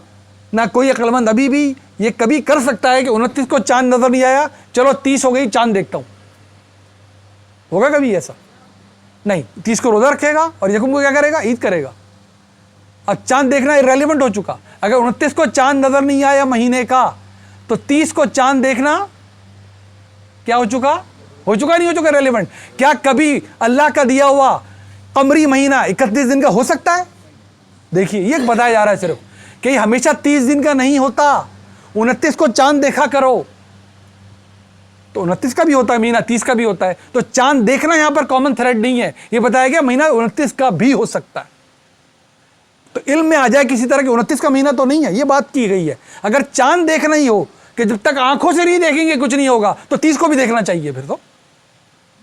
نہ کوئی عقل مند ابھی بھی یہ کبھی کر سکتا ہے کہ 29 کو چاند نظر نہیں آیا چلو 30 ہو گئی چاند دیکھتا ہوں. ہوگا کبھی ایسا؟ نہیں. 30 کو روزہ رکھے گا اور یکم کو کیا کرے گا؟ عید کرے گا. اب چاند دیکھنا irrelevant ہو چکا. اگر 29 کو چاند نظر نہیں آیا مہینے کا تو 30 کو چاند دیکھنا کیا ہو چکا نہیں ہو چکا irrelevant. کیا کبھی اللہ کا دیا ہوا قمری مہینہ 31 دن کا ہو سکتا ہے؟ دیکھیے یہ بتایا جا رہا ہے صرف کہ یہ ہمیشہ 30 دن کا نہیں ہوتا. 29 کو چاند دیکھا کرو تو 29 کا بھی ہوتا ہے مہینہ، 30 کا بھی ہوتا ہے. تو چاند دیکھنا یہاں پر کامن تھریڈ نہیں ہے، یہ بتایا گیا مہینہ 29 کا بھی ہو سکتا ہے. تو علم میں آ جائے کسی طرح کہ 29 کا مہینہ تو نہیں ہے، یہ بات کی گئی ہے. اگر چاند دیکھنا ہی ہو کہ جب تک آنکھوں سے نہیں دیکھیں گے کچھ نہیں ہوگا تو 30 کو بھی دیکھنا چاہیے. پھر تو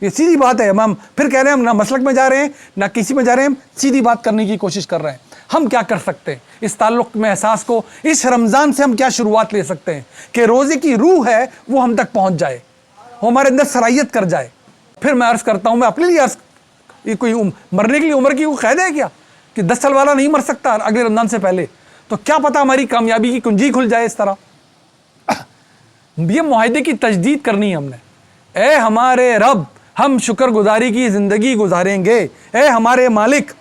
یہ سیدھی بات ہے. ہم پھر کہہ رہے ہیں ہم نہ مسلک میں جا رہے ہیں نہ کسی میں جا رہے ہیں، سیدھی بات کرنے کی کوشش کر رہے ہیں. ہم کیا کر سکتے ہیں اس تعلق میں احساس کو، اس رمضان سے ہم کیا شروعات لے سکتے ہیں کہ روزے کی روح ہے وہ ہم تک پہنچ جائے، وہ ہمارے اندر صلاحیت کر جائے. پھر میں عرض کرتا ہوں، میں اپنے لیے عرض، یہ کوئی مرنے کے لیے عمر کی کوئی قید ہے کیا کہ 10 سال والا نہیں مر سکتا اگلے رمضان سے پہلے؟ تو کیا پتا ہماری کامیابی کی کنجی کھل جائے اس طرح. یہ معاہدے کی تجدید کرنی ہے ہم نے. اے ہمارے رب ہم شکر گزاری کی زندگی گزاریں گے، اے ہمارے مالک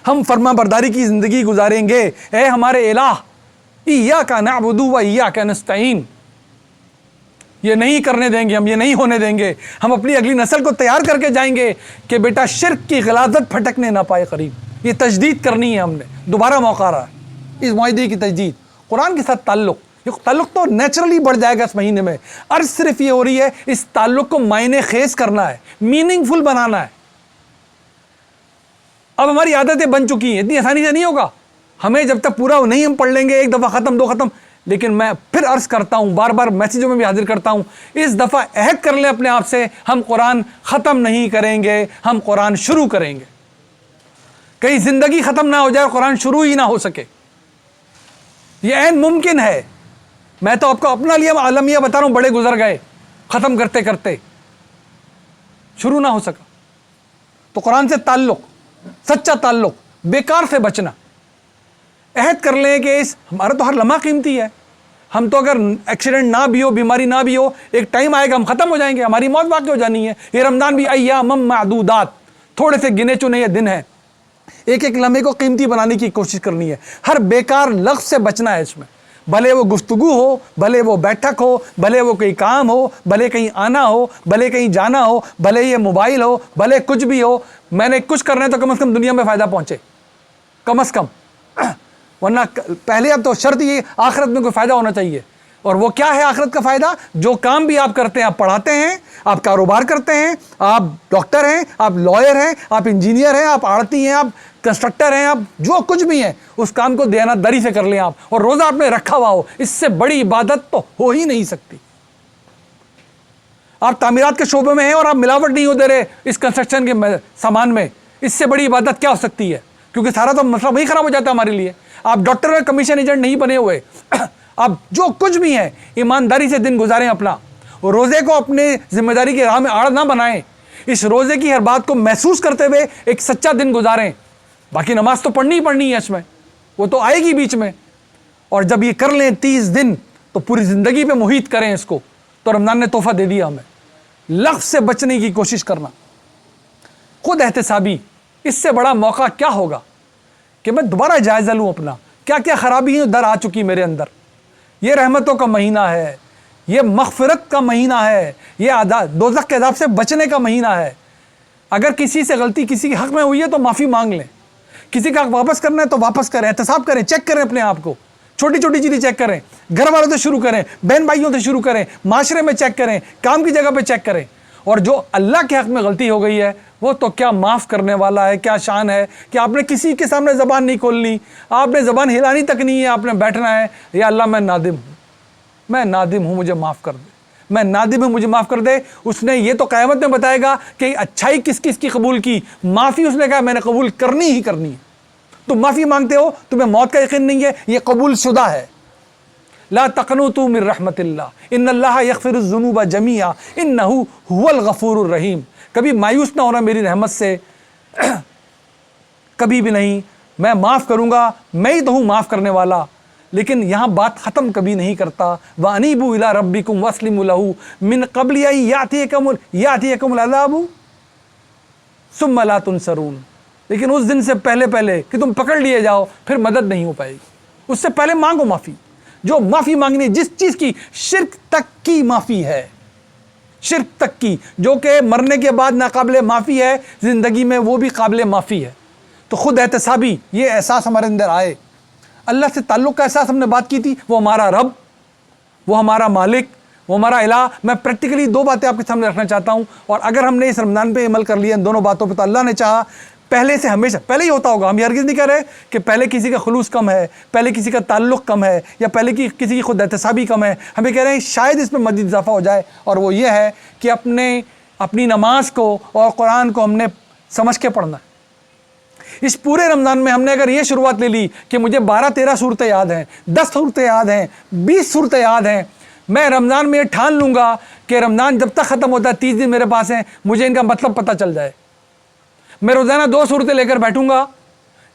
ہم فرما برداری کی زندگی گزاریں گے، اے ہمارے الہ ایاک نعبد و ایاک نستعین. یہ نہیں کرنے دیں گے ہم، یہ نہیں ہونے دیں گے. ہم اپنی اگلی نسل کو تیار کر کے جائیں گے کہ بیٹا شرک کی غلاظت پھٹکنے نہ پائے قریب. یہ تجدید کرنی ہے ہم نے، دوبارہ موقع رہا ہے اس معاہدے کی تجدید. قرآن کے ساتھ تعلق تو نیچرلی بڑھ جائے گا اس مہینے میں. عرض صرف یہ ہو رہی ہے اس تعلق کو معنی خیز کرنا ہے، میننگ فل بنانا ہے. اب ہماری عادتیں بن چکی ہیں، اتنی آسانی سے نہیں ہوگا. ہمیں جب تک پورا نہیں ہم پڑھ لیں گے، ایک دفعہ ختم 2 ختم. لیکن میں پھر عرض کرتا ہوں، بار بار میسیجوں میں بھی حاضر کرتا ہوں، اس دفعہ عہد کر لیں اپنے آپ سے، ہم قرآن ختم نہیں کریں گے، ہم قرآن شروع کریں گے. کہیں زندگی ختم نہ ہو جائے اور قرآن شروع ہی نہ ہو سکے. یہ عین ممکن ہے. میں تو آپ کو اپنا لیے عالمیہ بتا رہا ہوں، بڑے گزر گئے ختم کرتے کرتے، شروع نہ ہو سکا. تو قرآن سے تعلق، سچا تعلق، بیکار سے بچنا. عہد کر لیں کہ ہمارا تو ہر لمحہ قیمتی ہے. ہم تو اگر ایکسیڈنٹ نہ بھی ہو، بیماری نہ بھی ہو، ایک ٹائم آئے گا ہم ختم ہو جائیں گے، ہماری موت واقع ہو جانی ہے. یہ رمضان بھی ایام معدودات، تھوڑے سے گنے چنے یہ دن ہیں. ایک ایک لمحے کو قیمتی بنانے کی کوشش کرنی ہے. ہر بیکار لفظ سے بچنا ہے اس میں، بھلے وہ گفتگو ہو، بھلے وہ بیٹھک ہو، بھلے وہ کوئی کام ہو، بھلے کہیں آنا ہو، بھلے کہیں جانا ہو، بھلے یہ موبائل ہو، بھلے کچھ بھی ہو. میں نے کچھ کرنا ہے تو کم از کم دنیا میں فائدہ پہنچے، کم از کم. ورنہ پہلے اب تو شرط یہ آخرت میں کوئی فائدہ ہونا چاہیے. اور وہ کیا ہے آخرت کا فائدہ؟ جو کام بھی آپ کرتے ہیں، آپ پڑھاتے ہیں، آپ کاروبار کرتے ہیں، آپ ڈاکٹر ہیں، آپ لائر ہیں، آپ انجینئر ہیں، آپ آڑتی ہیں، آپ کنسٹرکٹر ہیں، آپ جو کچھ بھی ہیں، اس کام کو دیانتداری سے کر لیں آپ، اور روزہ آپ نے رکھا ہوا ہو. اس سے بڑی عبادت تو ہو ہی نہیں سکتی. آپ تعمیرات کے شعبے میں ہیں اور آپ ملاوٹ نہیں ہو دے رہے اس کنسٹرکشن کے سامان میں، اس سے بڑی عبادت کیا ہو سکتی ہے؟ کیونکہ سارا تو مسئلہ وہی خراب ہو جاتا ہے ہمارے لیے. آپ ڈاکٹر میں کمیشن ایجنٹ نہیں بنے ہوئے، آپ جو کچھ بھی ہیں ایمانداری سے دن گزاریں اپنا. روزے کو اپنے ذمہ داری کی راہ میں آڑ نہ بنائیں اس روزے کی ہر بات کو محسوس کرتے ہوئے ایک سچا دن گزاریں. باقی نماز تو پڑھنی ہی پڑھنی ہے اس میں, وہ تو آئے گی بیچ میں. اور جب یہ کر لیں 30 دن تو پوری زندگی پہ محیط کریں اس کو. تو رمضان نے تحفہ دے دیا ہمیں. لفظ سے بچنے کی کوشش کرنا, خود احتسابی, اس سے بڑا موقع کیا ہوگا کہ میں دوبارہ جائزہ لوں اپنا, کیا کیا خرابی ہیں در آ چکی میرے اندر. یہ رحمتوں کا مہینہ ہے, یہ مغفرت کا مہینہ ہے, یہ دوزخ کے عذاب سے بچنے کا مہینہ ہے. اگر کسی سے غلطی کسی کے حق میں ہوئی ہے تو معافی مانگ لیں, کسی کا حق واپس کرنا ہے تو واپس کریں, احتساب کریں, چیک کریں اپنے آپ کو, چھوٹی چھوٹی چیزیں چیک کریں, گھر والوں سے شروع کریں, بہن بھائیوں سے شروع کریں, معاشرے میں چیک کریں, کام کی جگہ پہ چیک کریں. اور جو اللہ کے حق میں غلطی ہو گئی ہے وہ تو کیا معاف کرنے والا ہے, کیا شان ہے کہ آپ نے کسی کے سامنے زبان نہیں کھولنی, آپ نے زبان ہلانی تک نہیں ہے, آپ نے بیٹھنا ہے, یا اللہ میں نادم ہوں, میں نادم ہوں, مجھے معاف کر دے, میں نادم ہوں, مجھے معاف کر دے. اس نے یہ تو قیامت میں بتائے گا کہ اچھائی کس کس کی قبول کی, معافی اس نے کہا میں نے قبول کرنی ہی کرنی ہے. تم معافی مانگتے ہو, تمہیں موت کا یقین نہیں ہے, یہ قبول شدہ ہے. لا تقنطوا من رحمت اللہ ان اللہ یغفر الذنوب جميعا انہ هو الغفور الرحیم. کبھی مایوس نہ ہونا میری رحمت سے, کبھی بھی نہیں. میں معاف کروں گا, میں ہی تو ہوں معاف کرنے والا. لیکن یہاں بات ختم کبھی نہیں کرتا. وَأَنِيبُوا إِلَىٰ رَبِّكُمْ وَأَسْلِمُوا لَهُ مِنْ قَبْلِ أَن يَأْتِيَكُمُ الْعَذَابُ ثُمَّ لَا تُنصَرُونَ. لیکن اس دن سے پہلے کہ تم پکڑ لیے جاؤ, پھر مدد نہیں ہو پائے گی. اس سے پہلے مانگو معافی. جو معافی مانگنی جس چیز کی, شرک تک کی معافی ہے, شرک تک کی, جو کہ مرنے کے بعد ناقابل معافی ہے, زندگی میں وہ بھی قابل معافی ہے. تو خود احتسابی یہ احساس ہمارے اندر آئے. اللہ سے تعلق کا احساس ہم نے بات کی تھی, وہ ہمارا رب, وہ ہمارا مالک, وہ ہمارا الہ. میں پریکٹیکلی 2 باتیں آپ کے سامنے رکھنا چاہتا ہوں, اور اگر ہم نے اس رمضان پہ عمل کر لیا ان دونوں باتوں پہ تو اللہ نے چاہا پہلے سے ہمیشہ, پہلے ہی ہوتا ہوگا, ہم یہ ہرگز نہیں کہہ رہے کہ پہلے کسی کا خلوص کم ہے, پہلے کسی کا تعلق کم ہے, یا پہلے کسی کی خود احتسابی کم ہے. ہمیں کہہ رہے ہیں شاید اس میں مزید اضافہ ہو جائے, اور وہ یہ ہے کہ اپنی نماز کو اور قرآن کو ہم نے سمجھ کے پڑھنا ہے. اس پورے رمضان میں ہم نے اگر یہ شروعات لے لی کہ مجھے 12-13 صورتیں یاد ہیں, 10 صورتیں یاد ہیں, 20 صورتیں یاد ہیں, میں رمضان میں یہ ٹھان لوں گا کہ رمضان جب تک ختم ہوتا ہے 30 دن میرے پاس ہیں, مجھے ان کا مطلب پتہ چل جائے. میں روزانہ 2 صورتیں لے کر بیٹھوں گا,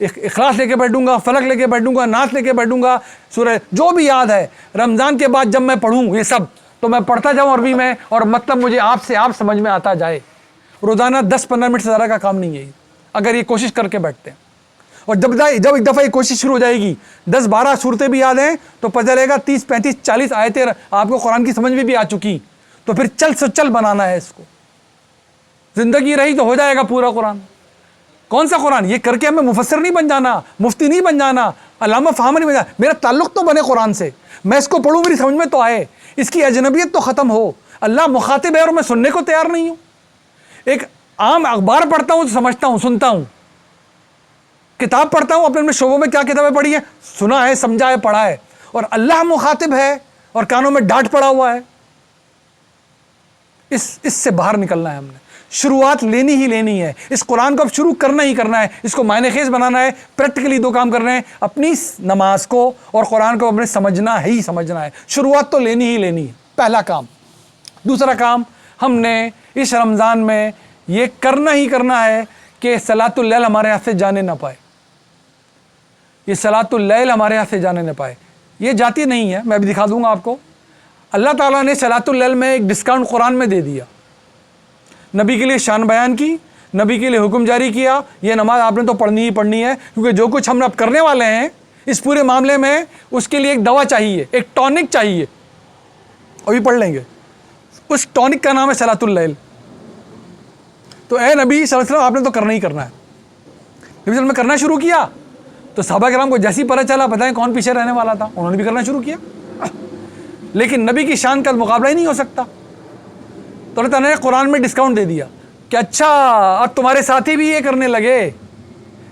اخلاص لے کے بیٹھوں گا, فلق لے کے بیٹھوں گا, ناس لے کے بیٹھوں گا, سورہ جو بھی یاد ہے رمضان کے بعد جب میں پڑھوں یہ سب, تو میں پڑھتا جاؤں عربی میں, اور مطلب مجھے آپ سمجھ میں آتا جائے. روزانہ 10-15 منٹ سے زیادہ کا کام نہیں ہے اگر یہ کوشش کر کے بیٹھتے ہیں. اور جب ایک دفعہ یہ کوشش شروع ہو جائے گی, 10-12 صورتیں بھی یاد ہیں, تو پتہ چلے گا 30-35-40 آیتیں آپ کو قرآن کی سمجھ میں بھی آ چکی, تو پھر چل سے چل بنانا ہے اس کو. زندگی رہی تو ہو جائے گا پورا قرآن. کون سا قرآن, یہ کر کے ہمیں مفسر نہیں بن جانا, مفتی نہیں بن جانا, علامہ فہم نہیں بن جانا. میرا تعلق تو بنے قرآن سے, میں اس کو پڑھوں میری سمجھ میں تو آئے, اس کی اجنبیت تو ختم ہو. اللہ مخاطب ہے اور میں سننے کو تیار نہیں ہوں. ایک عام اخبار پڑھتا ہوں تو سمجھتا ہوں, سنتا ہوں, کتاب پڑھتا ہوں, اپنے شعبوں میں کیا کتابیں پڑھی ہیں, سنا ہے, سمجھا ہے, پڑھا ہے. اور اللہ مخاطب ہے اور کانوں میں ڈانٹ پڑا ہوا ہے. اس سے باہر نکلنا ہے ہم نے. شروعات لینی ہی لینی ہے. اس قرآن کو اب شروع کرنا ہی کرنا ہے, اس کو معنی خیز بنانا ہے. پریکٹیکلی 2 کام کرنے ہیں, اپنی نماز کو اور قرآن کو اپنے سمجھنا ہے. شروعات تو لینی ہی لینی ہے, پہلا کام. دوسرا کام ہم نے اس رمضان میں یہ کرنا ہی کرنا ہے کہ صلاۃ اللیل ہمارے ہاتھ سے جانے نہ پائے. یہ صلاۃ اللیل ہمارے ہاتھ سے جانے نہ پائے. یہ جاتی نہیں ہے, میں بھی دکھا دوں گا آپ کو. اللہ تعالیٰ نے صلاۃ اللیل میں ایک ڈسکاؤنٹ قرآن میں دے دیا, نبی کے لیے شان بیان کی, نبی کے لیے حکم جاری کیا, یہ نماز آپ نے تو پڑھنی ہی پڑھنی ہے, کیونکہ جو کچھ ہم اب کرنے والے ہیں اس پورے معاملے میں اس کے لیے ایک دوا چاہیے, ایک ٹونک چاہیے. ابھی پڑھ لیں گے. اس ٹونک کا نام ہے صلاۃ اللیل. تو اے نبی صلی اللہ علیہ وسلم آپ نے تو کرنا ہی کرنا ہے. نبی صلی اللہ علیہ وسلم نے کرنا شروع کیا تو صحابہ کرام کو جیسی پتہ چلا, بتائیں کون پیچھے رہنے والا تھا, انہوں نے بھی کرنا شروع کیا. لیکن نبی کی شان کا مقابلہ ہی نہیں ہو سکتا. تو اللہ تعالیٰ نے قرآن میں ڈسکاؤنٹ دے دیا کہ اچھا اب تمہارے ساتھی بھی یہ کرنے لگے.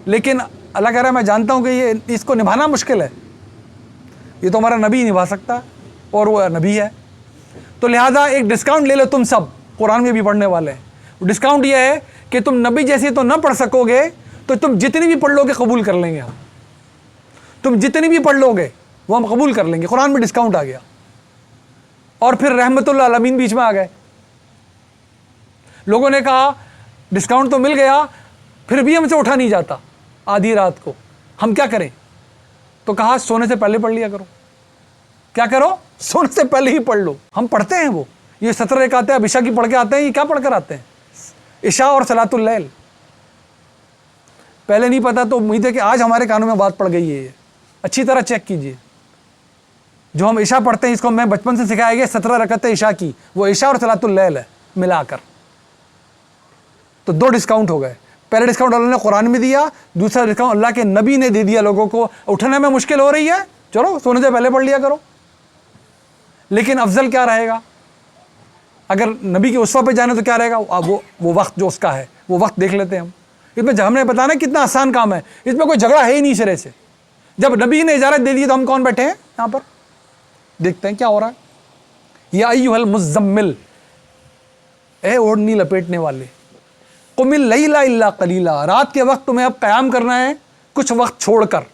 لیکن اللہ کہہ رہا ہے میں جانتا ہوں کہ اس کو نبھانا مشکل ہے, یہ تو ہمارا نبی نبھا سکتا اور وہ نبی ہے. تو لہٰذا ایک ڈسکاؤنٹ لے لو, تم سب قرآن میں بھی پڑھنے والے ہیں. ڈسکاؤنٹ یہ ہے کہ تم نبی جیسے تو نہ پڑھ سکو گے, تو تم جتنی بھی پڑھ لو گے قبول کر لیں گے ہم. تم جتنی بھی پڑھ لو گے وہ ہم قبول کر لیں گے. قرآن میں ڈسکاؤنٹ آ گیا. اور پھر رحمت اللہ عالمین بیچ میں آ گئے. لوگوں نے کہا ڈسکاؤنٹ تو مل گیا پھر بھی ہم سے اٹھا نہیں جاتا آدھی رات کو، ہم کیا کریں؟ تو کہا سونے سے پہلے پڑھ لیا کرو۔ کیا کرو؟ سونے سے پہلے ہی پڑھ لو۔ ہم پڑھتے ہیں، وہ یہ 17 رکعتیں اب عشاء کی پڑھ کے آتے ہیں، یہ کیا پڑھ کر آتے ہیں؟ عشاء اور صلاۃ اللیل پہلے نہیں پتا تو امید ہے کہ آج ہمارے کانوں میں بات پڑ گئی ہے۔ اچھی طرح چیک کیجئے، جو ہم عشاء پڑھتے ہیں اس کو میں بچپن سے سکھایا گیا 17 رکعتیں عشاء کی، وہ عشاء اور صلاۃ اللیل ہے ملا کر، تو 2 ڈسکاؤنٹ ہو گئے۔ پہلا ڈسکاؤنٹ اللہ نے قرآن میں دیا، دوسرا ڈسکاؤنٹ اللہ کے نبی نے دے دیا لوگوں کو۔ اٹھنے میں مشکل ہو رہی ہے، چلو سونے سے پہلے پڑھ لیا کرو۔ لیکن افضل کیا رہے گا؟ اگر نبی کے اسوہ پہ جانے تو کیا رہے گا؟ وہ وقت جو اس کا ہے وہ وقت دیکھ لیتے ہیں ہم۔ اس میں ہم نے بتانا کتنا آسان کام ہے، اس میں کوئی جھگڑا ہے ہی نہیں سرے سے۔ جب نبی نے اجازت دے دی تو ہم کون بیٹھے ہیں یہاں پر؟ دیکھتے ہیں کیا ہو رہا ہے۔ یا ایھا المزمل، اے اوڑھنی لپیٹنے والے، قم اللیل الا قلیلا، رات کے وقت تمہیں اب قیام کرنا ہے کچھ وقت چھوڑ کر،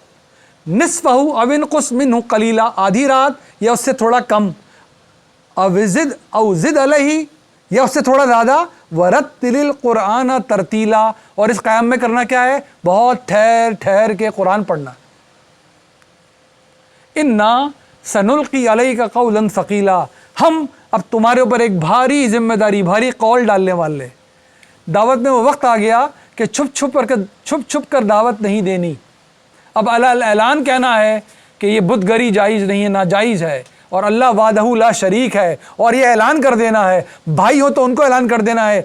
نصفہ او انقص منہ قلیلا، آدھی رات یا اس سے تھوڑا کم، او زد علیہ یا اس سے تھوڑا زیادہ، ورتل القرآن ترتیلا، اور اس قیام میں کرنا کیا ہے؟ بہت ٹھہر ٹھہر کے قرآن پڑھنا۔ انا سنلقی علیک قولا ثقیلا، ہم اب تمہارے اوپر ایک بھاری ذمہ داری، بھاری قول ڈالنے والے۔ دعوت میں وہ وقت آ گیا کہ چھپ چھپ کر دعوت نہیں دینی۔ اب اعلان کہنا ہے کہ یہ بت گری جائز نہیں ہے، ناجائز ہے، اور اللہ وحدہ لا شریک ہے، اور یہ اعلان کر دینا ہے۔ بھائی ہو تو ان کو اعلان کر دینا ہے،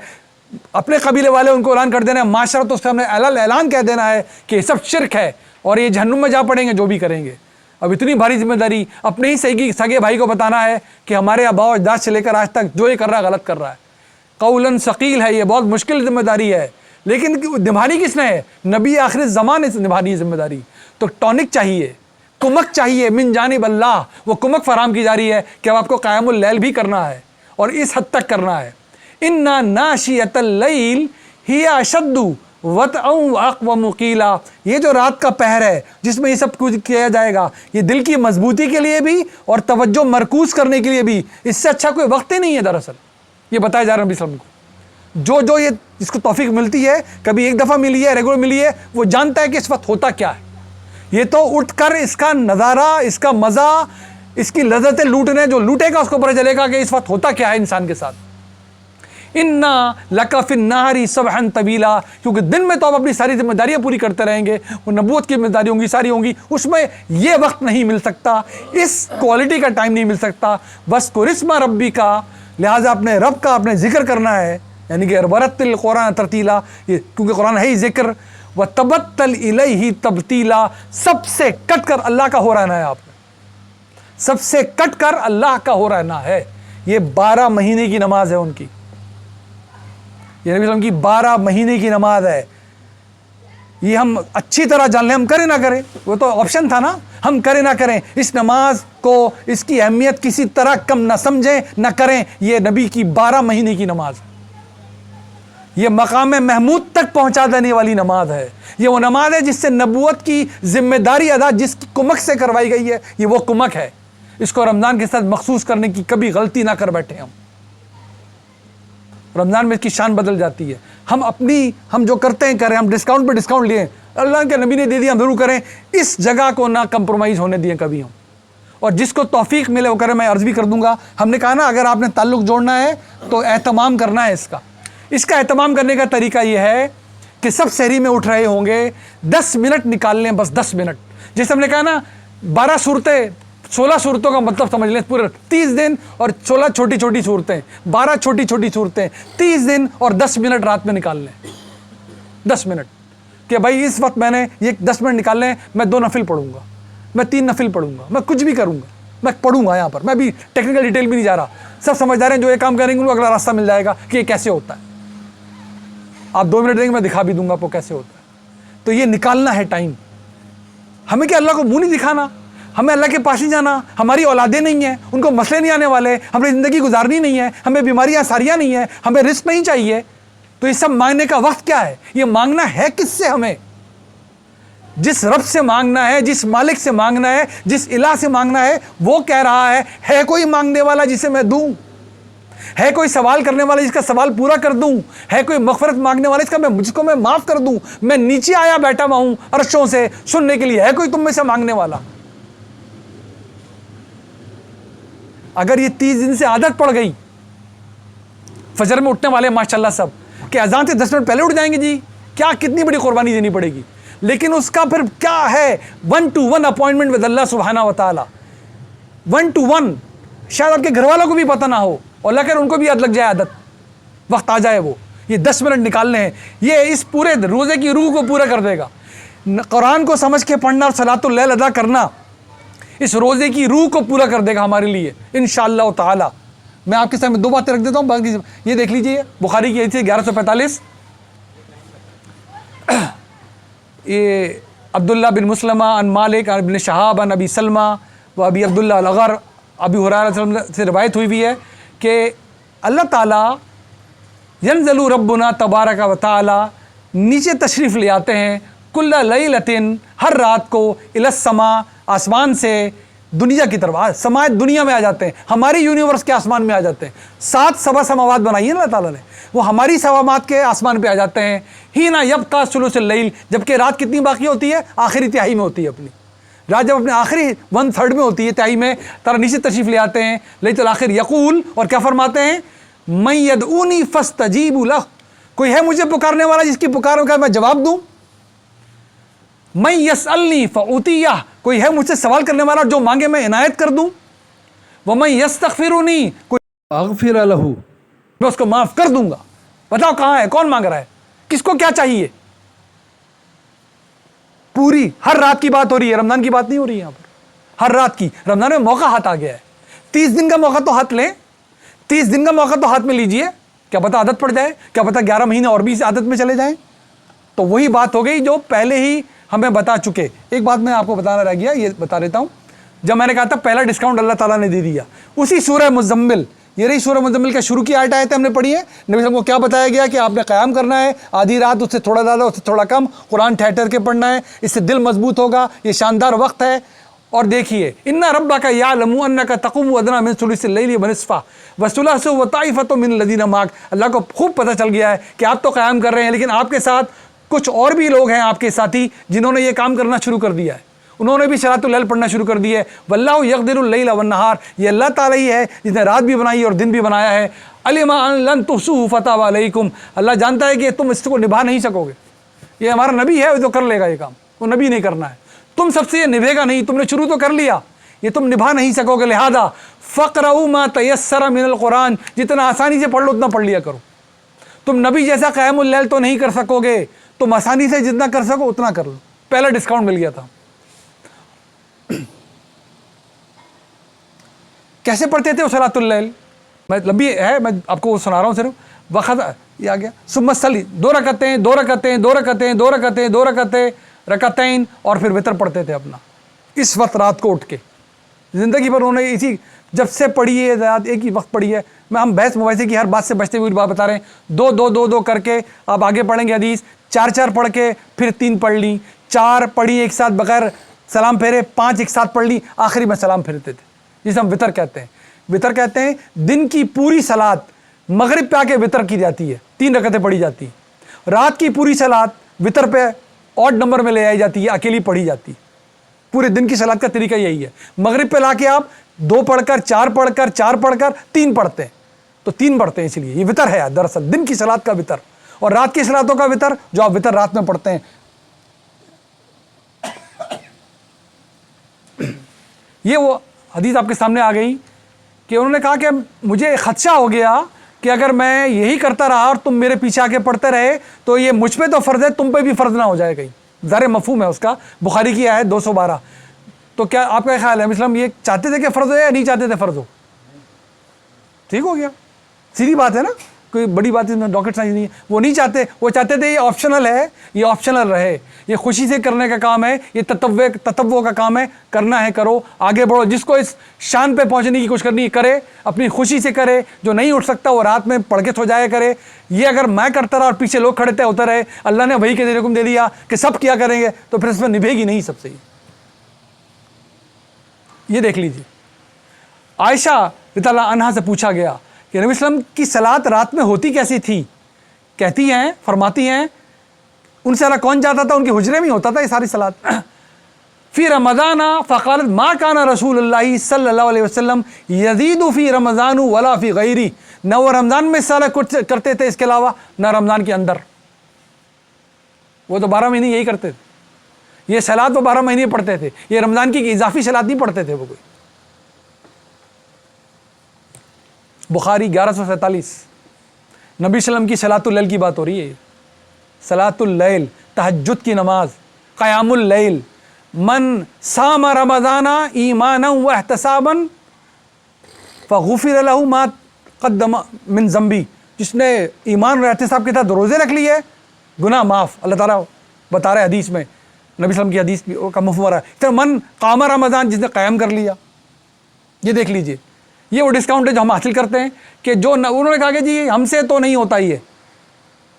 اپنے قبیلے والے ان کو اعلان کر دینا ہے، معاشرہ تو اس کا ہم نے اعلان کہہ دینا ہے کہ یہ سب شرک ہے اور یہ جہنم میں جا پڑیں گے جو بھی کریں گے۔ اب اتنی بھاری ذمہ داری اپنے ہی سگے بھائی کو بتانا ہے کہ ہمارے آباء و اجداد سے لے کر آج تک جو یہ کر رہا ہے غلط کر رہا ہے۔ قولاً ثقیل ہے، یہ بہت مشکل ذمہ داری ہے، لیکن نبھانی کس نے ہے؟ نبی آخر زمانے سے نبھانی ہے ذمہ داری۔ تو ٹونک چاہیے، کمک چاہیے من جانب اللہ، وہ کمک فراہم کی جا رہی ہے کہ اب آپ کو قیام اللیل بھی کرنا ہے اور اس حد تک کرنا ہے۔ اِنَّا نَاشِيَةَ اللَّيْلِ هِيَ أَشَدُّ وَطْئًا وَأَقْوَمُ قِيلًا، یہ جو رات کا پہر ہے جس میں یہ سب کچھ کیا جائے گا، یہ دل کی مضبوطی کے لیے بھی اور توجہ مرکوز کرنے کے لیے بھی، اس سے اچھا کوئی وقت ہی نہیں ہے دراصل۔ یہ بتایا جا رہا ہے نبی صلی اللہ علیہ وسلم کو، جو یہ جس کو توفیق ملتی ہے، کبھی ایک دفعہ ملی ہے، ریگولر ملی ہے، وہ جانتا ہے کہ اس وقت ہوتا کیا ہے۔ یہ تو اٹھ کر اس کا نظارہ، اس کا مزہ، اس کی لذتیں لوٹنے، جو لوٹے گا اس کو پتہ چلے گا کہ اس وقت ہوتا کیا ہے انسان کے ساتھ۔ اِنَّا لَكَ فِي النَّهَارِ سَبْحًا طَوِيلًا، کیونکہ دن میں تو آپ اپنی ساری ذمہ داریاں پوری کرتے رہیں گے، وہ نبوت کی ذمہ داری ہوں گی، ساری ہوں گی، اس میں یہ وقت نہیں مل سکتا، اس کوالٹی کا ٹائم نہیں مل سکتا۔ وَاذْكُرِ اسْمَ رَبِّكَ، لہٰذا اپنے رب کا اپنے ذکر کرنا ہے، یعنی کہ وَرَتِّلِ الْقُرْآنَ تَرْتِيلًا، کیونکہ قرآن ہے ہی ذکر۔ وَتَبَتَّلْ إِلَيْهِ تَبْتِيلًا، سب سے کٹ کر اللہ کا ہو رہنا ہے، آپ نے سب سے کٹ کر اللہ کا ہو رہنا ہے۔ یہ 12 مہینے کی نماز ہے ان کی، یہ نبی صلی اللہ علیہ وسلم کی 12 مہینے کی نماز ہے۔ یہ ہم اچھی طرح جان لیں، ہم کریں نہ کریں، وہ تو آپشن تھا نا، ہم کریں نہ کریں، اس نماز کو، اس کی اہمیت کسی طرح کم نہ سمجھیں نہ کریں۔ یہ نبی کی 12 مہینے کی نماز ہے، یہ مقام محمود تک پہنچا دینے والی نماز ہے۔ یہ وہ نماز ہے جس سے نبوت کی ذمہ داری ادا جس کی کمک سے کروائی گئی ہے، یہ وہ کمک ہے۔ اس کو رمضان کے ساتھ مخصوص کرنے کی کبھی غلطی نہ کر بیٹھے ہم، رمضان میں اس کی شان بدل جاتی ہے۔ ہم جو کرتے ہیں کریں، ہم ڈسکاؤنٹ پہ ڈسکاؤنٹ لیں، اللہ کے نبی نے دے دیا ہم ضرور کریں، اس جگہ کو نہ کمپرومائز ہونے دیں کبھی ہم، اور جس کو توفیق ملے وہ کرے۔ میں عرض بھی کر دوں گا، ہم نے کہا نا اگر آپ نے تعلق جوڑنا ہے تو اہتمام کرنا ہے اس کا اہتمام کرنے کا طریقہ یہ ہے کہ سب سحری میں اٹھ رہے ہوں گے، 10 منٹ نکال لیں، بس 10 منٹ۔ جیسے ہم نے کہا نا 12 صورتیں، 16 صورتوں کا مطلب سمجھ لیں، پورے 30 دن اور 16 چھوٹی چھوٹی صورتیں، 12 چھوٹی چھوٹی صورتیں، 30 دن اور 10 منٹ رات میں نکال لیں۔ 10 منٹ کہ بھائی اس وقت میں نے یہ 10 منٹ نکال لیں، میں 2 نفل پڑھوں گا، میں 3 نفل پڑھوں گا، میں کچھ بھی کروں گا، میں پڑھوں گا۔ یہاں پر میں بھی ٹیکنیکل ڈیٹیل بھی نہیں جا رہا، سب سمجھدار ہیں، جو یہ کام کریں گے ان کو اگلا راستہ مل جائے گا کہ یہ کیسے ہوتا ہے۔ آپ 2 منٹ دیں گے، میں دکھا بھی دوں گا آپ کو کیسے ہوتا ہے۔ تو یہ نکالنا ہے ٹائم۔ ہمیں کیا اللہ کو منہ نہیں دکھانا، ہمیں اللہ کے پاس نہیں جانا، ہماری اولادیں نہیں ہیں، ان کو مسئلے نہیں آنے والے، ہمیں زندگی گزارنی نہیں ہے، ہمیں بیماریاں ساریاں نہیں ہیں، ہمیں رزق نہیں چاہیے، تو یہ سب مانگنے کا وقت کیا ہے؟ یہ مانگنا ہے کس سے؟ ہمیں جس رب سے مانگنا ہے، جس مالک سے مانگنا ہے، جس الہ سے مانگنا ہے، وہ کہہ رہا ہے کوئی مانگنے والا جسے میں دوں؟ ہے کوئی سوال کرنے والا جس کا سوال پورا کر دوں؟ ہے کوئی مغفرت مانگنے والا جس کو میں معاف کر دوں؟ میں نیچے آیا بیٹھا ہوا ہوں عرشوں سے سننے کے لیے، ہے کوئی تم میں سے مانگنے والا؟ اگر یہ 30 دن سے عادت پڑ گئی، فجر میں اٹھنے والے ماشاءاللہ سب کہ اذان سے 10 منٹ پہلے اٹھ جائیں گے جی، کیا کتنی بڑی قربانی دینی پڑے گی، لیکن اس کا پھر کیا ہے 1 to 1 اپوائنٹمنٹ ود اللہ سبحانہ و تعالی، 1 to 1، شاید آپ کے گھر والوں کو بھی پتہ نہ ہو، اور اللہ کہے ان کو بھی لگ جائے عادت، وقت آ جائے وہ یہ 10 منٹ نکالنے ہیں، یہ اس پورے روزے کی روح کو پورا کر دے گا۔ قرآن کو سمجھ کے پڑھنا اور صلاۃ اللیل ادا کرنا اس روزے کی روح کو پورا کر دے گا ہمارے لیے انشاءاللہ تعالی۔ میں آپ کے سامنے 2 باتیں رکھ دیتا ہوں، باقی یہ دیکھ لیجئے، بخاری کی حدیث 1145، یہ عبداللہ بن مسلمہ عن مالک عن ابن شہاب عن ابی سلمہ و ابی عبداللہ الغر، ابی ہریرہ سے روایت ہوئی ہے کہ اللہ تعالیٰ ینزل ربنا تبارک و تعالی نیچے تشریف لے آتے ہیں کل لیلۃ، ہر رات کو، الی السماء، آسمان سے، دنیا کی طرف، سماء دنیا میں آ جاتے ہیں، ہماری یونیورس کے آسمان میں آ جاتے ہیں، 7 سبع سماوات بنائی ہیں اللہ تعالیٰ نے، وہ ہماری سماوات کے آسمان پہ آ جاتے ہیں، حین یبقی ثلث اللیل، جبکہ رات کتنی باقی ہوتی ہے؟ آخری تہائی میں ہوتی ہے اپنی رات، جب اپنے آخری 1/3 میں ہوتی ہے، تہائی میں تارا نیچے تشریف لے آتے ہیں لیلۃ الآخر، یقول، اور کیا فرماتے ہیں؟ من یدعونی فاستجیب لہ، کوئی ہے مجھے پکارنے والا جس کی پکاروں کا میں جواب دوں؟ من یسألنی فأعطیہ، کوئی ہے مجھ سے سوال کرنے والا جو مانگے میں عنایت کر دوں؟ ومن یستغفرنی، کوئی اغفر لہ، میں اس کو معاف کر دوں گا۔ بتاؤ کہاں ہے، کون مانگ رہا ہے، کس کو کیا چاہیے؟ پوری ہر رات کی بات ہو رہی ہے، رمضان کی بات نہیں ہو رہی ہے یہاں پر، ہر رات کی۔ رمضان میں موقع ہاتھ آ گیا ہے، 30 دن کا موقع تو ہاتھ لیں، 30 دن کا موقع تو ہاتھ میں لیجئے، کیا پتہ عادت پڑ جائے، کیا پتہ 11 مہینے اور بھی اس عادت میں چلے جائیں۔ تو وہی بات ہو گئی جو پہلے ہی ہمیں بتا چکے۔ ایک بات میں آپ کو بتانا رہ گیا، یہ بتا دیتا ہوں، جب میں نے کہا تھا پہلا ڈسکاؤنٹ اللہ تعالیٰ نے دے دیا، اسی سورہ مزمل، یہ رہی سورہ مزمل کا شروع کی آیتیں ہم نے پڑھی ہے، نبی صلی اللہ علیہ وسلم کو کیا بتایا گیا کہ آپ نے قیام کرنا ہے، آدھی رات اس سے تھوڑا زیادہ، اس سے تھوڑا کم، قرآن ٹھہر کے پڑھنا ہے، اس سے دل مضبوط ہوگا، یہ شاندار وقت ہے۔ اور دیکھیے، ان ربک یعلم انک تقوم ادنی من ثلث اللیل ونصفہ وثلثہ وطائفۃ من الذین معک، اللہ کو خوب پتہ چل گیا ہے کہ آپ تو قیام کر رہے ہیں، لیکن آپ کے ساتھ کچھ اور بھی لوگ ہیں آپ کے ساتھی جنہوں نے یہ کام کرنا شروع کر دیا ہے، انہوں نے بھی صلاۃ اللیل پڑھنا شروع کر دی ہے۔ واللہ یقدر اللیل والنہار، یہ اللہ تعالیٰ ہی ہے جس نے رات بھی بنائی اور دن بھی بنایا ہے۔ علم ان لن تحصوہ فتاب علیکم، اللہ جانتا ہے کہ تم اس کو نبھا نہیں سکو گے، یہ ہمارا نبی ہے جو کر لے گا یہ کام، وہ نبی نہیں کرنا ہے، تم سب سے یہ نبھے گا نہیں، تم نے شروع تو کر لیا، یہ تم نبھا نہیں سکو گے، لہذا فقرؤوا ما تیسر من القرآن، جتنا آسانی سے پڑھ لو اتنا پڑھ لیا کرو۔ تم نبی جیسا قیام اللیل تو نہیں کر سکو گے، تم آسانی سے جتنا کر سکو اتنا کر لو، پہلا ڈسکاؤنٹ مل گیا تھا۔ کیسے پڑھتے تھے وہ صلاۃ اللیل؟ میں لمبی ہے، میں آپ کو سنا رہا ہوں صرف، وقت یہ آ گیا، ثم صلی، 2 رکعتیں 2 رکعتیں 2 رکعتیں 2 رکعتیں 2 رکعتیں رکعتین، اور پھر وتر پڑھتے تھے اپنا اس وقت رات کو اٹھ کے۔ زندگی پر انہوں نے اسی، جب سے پڑھی ہے رات ایک ہی وقت پڑھی ہے، میں ہم بحث مباحثے کی ہر بات سے بچتے ہوئے بات بتا رہے ہیں، 2 2 2 2 کر کے آپ آگے پڑھیں گے حدیث، 4 4 پڑھ کے پھر 3 پڑھ لی، 4 پڑھی ایک ساتھ بغیر سلام پھیرے، 5 ایک ساتھ پڑھ لی، آخری میں سلام پھیرتے تھے، جسے ہم وتر کہتے ہیں۔ وتر کہتے ہیں دن کی پوری صلاۃ مغرب پہ آ کے وتر کی جاتی ہے، 3 رکعتیں پڑھی جاتی ہیں، رات کی پوری صلاۃ وتر پہ آڈ نمبر میں لے آئی جاتی ہے، اکیلی پڑھی جاتی ہے۔ پورے دن کی صلاۃ کا طریقہ یہی ہے، مغرب پہ لا کے آپ 2 پڑھ کر 4 پڑھ کر 4 پڑھ کر 3 پڑھتے ہیں، تو 3 پڑھتے ہیں، اس لیے یہ وتر ہے دراصل دن کی صلاۃ کا وتر، اور رات کی صلاتوں کا وتر جو آپ وتر رات میں پڑھتے ہیں۔ یہ وہ حدیث آپ کے سامنے آ گئی کہ انہوں نے کہا کہ مجھے خدشہ ہو گیا کہ اگر میں یہی کرتا رہا اور تم میرے پیچھے آ کے پڑھتے رہے تو یہ مجھ پہ تو فرض ہے، تم پہ بھی فرض نہ ہو جائے کہیں، ظاہر مفہوم ہے اس کا، بخاری کی آیت 212۔ تو کیا آپ کا خیال ہے اسلام یہ چاہتے تھے کہ فرض ہو یا نہیں چاہتے تھے فرض ہو؟ ٹھیک ہو گیا، سیدھی بات ہے نا، کوئی بڑی بات اس میں ڈاکٹ سائنس نہیں ہے، وہ نہیں چاہتے، وہ چاہتے تھے یہ آپشنل ہے، یہ آپشنل رہے، یہ خوشی سے کرنے کا کام ہے، یہ تطوع کا کام ہے، کرنا ہے کرو، آگے بڑھو، جس کو اس شان پہ پہنچنے کی کوشش کرنی ہے کرے، اپنی خوشی سے کرے، جو نہیں اٹھ سکتا وہ رات میں پڑھ کے سو جایا کرے۔ یہ اگر میں کرتا رہا اور پیچھے لوگ کھڑے تھے ہوتا رہے، اللہ نے وہی کے ذریعے حکم دے دیا کہ سب کیا کریں گے، تو پھر اس میں نبھے گی نہیں سب سے۔ یہ دیکھ لیجیے، عائشہ رضی اللہ عنہا سے پوچھا گیا کہ نبی صلی اللہ علیہ وسلم کی صلات رات میں ہوتی کیسی تھی، کہتی ہیں، فرماتی ہیں ان سے اللہ کون جاتا تھا، ان کے حجرے میں ہوتا تھا یہ ساری صلات. فی رمضان فقالت ما کان رسول اللہ صلی اللہ علیہ وسلم یزید فی رمضان ولا فی غیری، نہ وہ رمضان میں سارا کچھ کرتے تھے اس کے علاوہ، نہ رمضان کے اندر. وہ تو 12 مہینے یہی کرتے تھے، یہ صلات وہ 12 مہینے پڑھتے تھے، یہ رمضان کی اضافی صلات نہیں پڑھتے تھے وہ کوئی. بخاری 1147. نبی صلی اللہ علیہ وسلم کی صلاۃ اللیل کی بات ہو رہی ہے. صلاۃ اللیل، تہجد کی نماز، قیام اللیل. من صام رمضان ایمانا واحتسابا فغفر له ما قدم من ذنبی، جس نے ایمان اور احتساب کے ساتھ روزے رکھ لیے گناہ معاف. اللہ تعالیٰ بتا رہے حدیث میں، نبی صلی اللہ علیہ وسلم کی حدیث کا مفہوم ہے. پھر من قام رمضان، جس نے قیام کر لیا. یہ دیکھ لیجئے، یہ وہ ڈسکاؤنٹ ہے جو ہم حاصل کرتے ہیں کہ جو انہوں نے کہا کہ جی ہم سے تو نہیں ہوتا یہ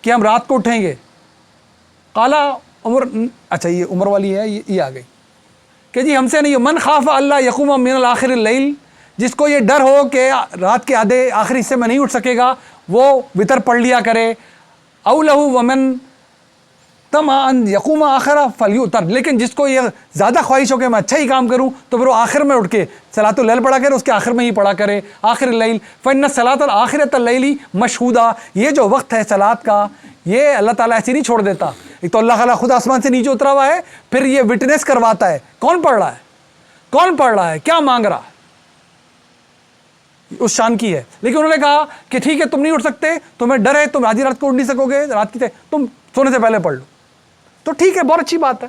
کہ ہم رات کو اٹھیں گے. قالا عمر، اچھا یہ عمر والی ہے، یہ آ گئی کہ جی ہم سے نہیں ہو. من خاف اللہ یقوم من الاخر اللیل، جس کو یہ ڈر ہو کہ رات کے آدھے آخری حصے میں نہیں اٹھ سکے گا، وہ وتر پڑھ لیا کرے. او لہو ومن طمع ان یقوم آخر فلیوتر، لیکن جس کو یہ زیادہ خواہش ہو کہ میں اچھا ہی کام کروں تو پھر وہ آخر میں اٹھ کے صلاۃ اللیل پڑھا کرے، اس کے آخر میں ہی پڑھا کرے آخر اللیل. فإن صلاۃ الآخرۃ اللیل مشہودہ، یہ جو وقت ہے صلاۃ کا یہ اللہ تعالیٰ ایسے نہیں چھوڑ دیتا. ایک تو اللہ تعالیٰ خود آسمان سے نیچے اترا ہوا ہے، پھر یہ وٹنس کرواتا ہے کون پڑھ رہا ہے، کون پڑھ رہا ہے، کیا مانگ رہا ہے، اس شان کی ہے. لیکن انہوں نے کہا کہ ٹھیک ہے تم نہیں اٹھ سکتے، تمہیں ڈر ہے، تم آدھی رات کو اٹھ نہیں سکو گے، رات کی تم سونے سے پہلے پڑھ لو، تو ٹھیک ہے، بہت اچھی بات ہے.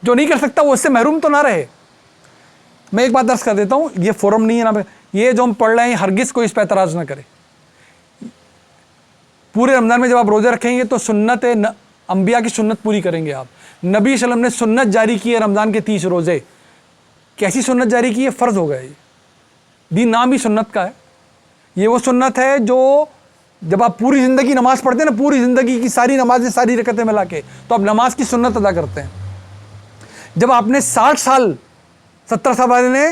جو نہیں کر سکتا وہ اس سے محروم تو نہ رہے. میں ایک بات درس کر دیتا ہوں، یہ فورم نہیں ہے نا، یہ جو ہم پڑھ رہے ہیں ہرگز کوئی اس پہ اعتراض نہ کرے. پورے رمضان میں جب آپ روزے رکھیں گے تو سنت انبیاء کی سنت پوری کریں گے آپ. نبی صلی اللہ علیہ وسلم نے سنت جاری کی ہے رمضان کے 30 روزے. کیسی سنت جاری کی ہے؟ فرض ہو گئے. دین نام ہی سنت کا ہے. یہ وہ سنت ہے جو جب آپ پوری زندگی نماز پڑھتے ہیں نا، پوری زندگی کی ساری نمازیں ساری رکعتیں ملا کے، تو آپ نماز کی سنت ادا کرتے ہیں. جب آپ نے 60 سال 70 سال والے نے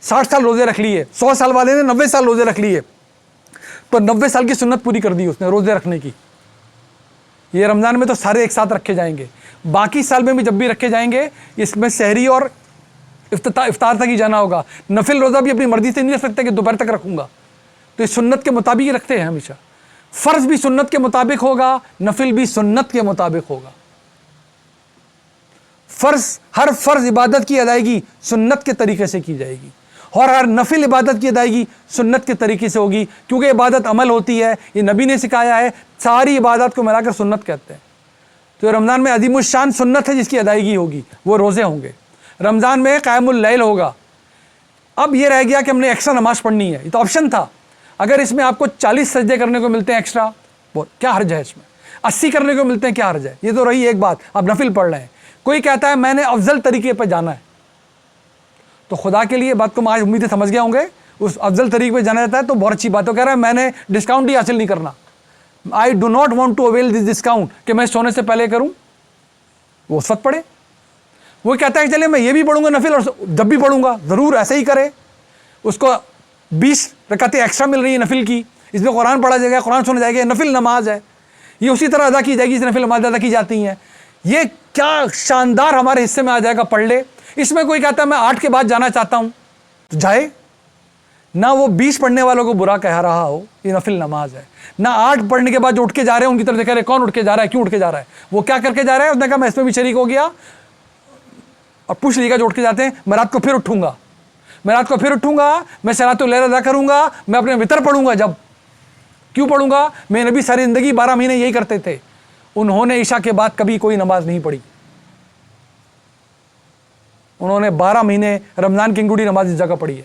60 سال روزے رکھ لیے، 100 سال والے نے 90 سال روزے رکھ لیے، تو 90 سال کی سنت پوری کر دی اس نے روزے رکھنے کی. یہ رمضان میں تو سارے ایک ساتھ رکھے جائیں گے، باقی سال میں بھی جب بھی رکھے جائیں گے اس میں سحری اور افطار تک ہی جانا ہوگا. نفل روزہ بھی اپنی مرضی سے نہیں رکھ سکتے کہ دوپہر تک رکھوں گا، تو یہ سنت کے مطابق ہی رکھتے ہیں ہمیشہ. فرض بھی سنت کے مطابق ہوگا، نفل بھی سنت کے مطابق ہوگا. ہر فرض عبادت کی ادائیگی سنت کے طریقے سے کی جائے گی، اور ہر نفل عبادت کی ادائیگی سنت کے طریقے سے ہوگی، کیونکہ عبادت عمل ہوتی ہے، یہ نبی نے سکھایا ہے. ساری عبادات کو ملا کر سنت کہتے ہیں. تو رمضان میں عظیم الشان سنت ہے جس کی ادائیگی ہوگی، وہ روزے ہوں گے. رمضان میں قیام اللیل ہوگا. اب یہ رہ گیا کہ ہم نے ایکسٹرا نماز پڑھنی ہے، یہ تو آپشن تھا. اگر اس میں آپ کو 40 سجدے کرنے کو ملتے ہیں ایکسٹرا، کیا حرج ہے اس میں؟ 80 کرنے کو ملتے ہیں، کیا حرج ہے؟ یہ تو رہی ایک بات، آپ نفل پڑھ رہے ہیں. کوئی کہتا ہے میں نے افضل طریقے پہ جانا ہے، تو خدا کے لیے بات کو آج امید سے سمجھ گیا ہوں گے. اس افضل طریقے پہ جانا جاتا ہے تو بہت اچھی بات ہے. کہہ رہا ہے میں نے ڈسکاؤنٹ ہی حاصل نہیں کرنا، I do not want to avail this discount, کہ میں سونے سے پہلے کروں. وہ اس وقت پڑھے. وہ کہتا ہے کہ چلے میں یہ بھی پڑھوں گا نفل، اور جب بھی پڑھوں گا ضرور ایسے ہی کرے. اس کو 20 رکعتیں ایکسٹرا مل رہی ہیں نفل کی، اس میں قرآن پڑھا جائے گا، قرآن سنا جائے گا، نفل نماز ہے، یہ اسی طرح ادا کی جائے گی جس نفل نماز ادا کی جاتی ہیں. یہ کیا شاندار ہمارے حصے میں آ جائے گا، پڑھ لے. اس میں کوئی کہتا ہے میں 8 کے بعد جانا چاہتا ہوں، تو جائے. نہ وہ 20 پڑھنے والوں کو برا کہہ رہا ہو، یہ نفل نماز ہے. نہ 8 پڑھنے کے بعد جو اٹھ کے جا رہے ہیں ان کی طرف سے کہہ رہے کون اٹھ کے جا رہا ہے، کیوں اٹھ کے جا رہا ہے، وہ کیا کر کے جا رہا ہے. اس نے کہا میں اس میں بھی شریک ہو گیا، اور پوچھ لیے گا جو اٹھ کے جاتے ہیں میں رات کو پھر اٹھوں گا، میں رات کو پھر اٹھوں گا، میں صلاۃ اللیل ادا کروں گا، میں اپنے وتر پڑھوں گا. جب کیوں پڑھوں گا؟ میرے نبی ساری زندگی 12 مہینے یہی کرتے تھے. انہوں نے عشاء کے بعد کبھی کوئی نماز نہیں پڑھی. انہوں نے 12 مہینے رمضان کی انگوٹھی نماز اس جگہ پڑھی ہے.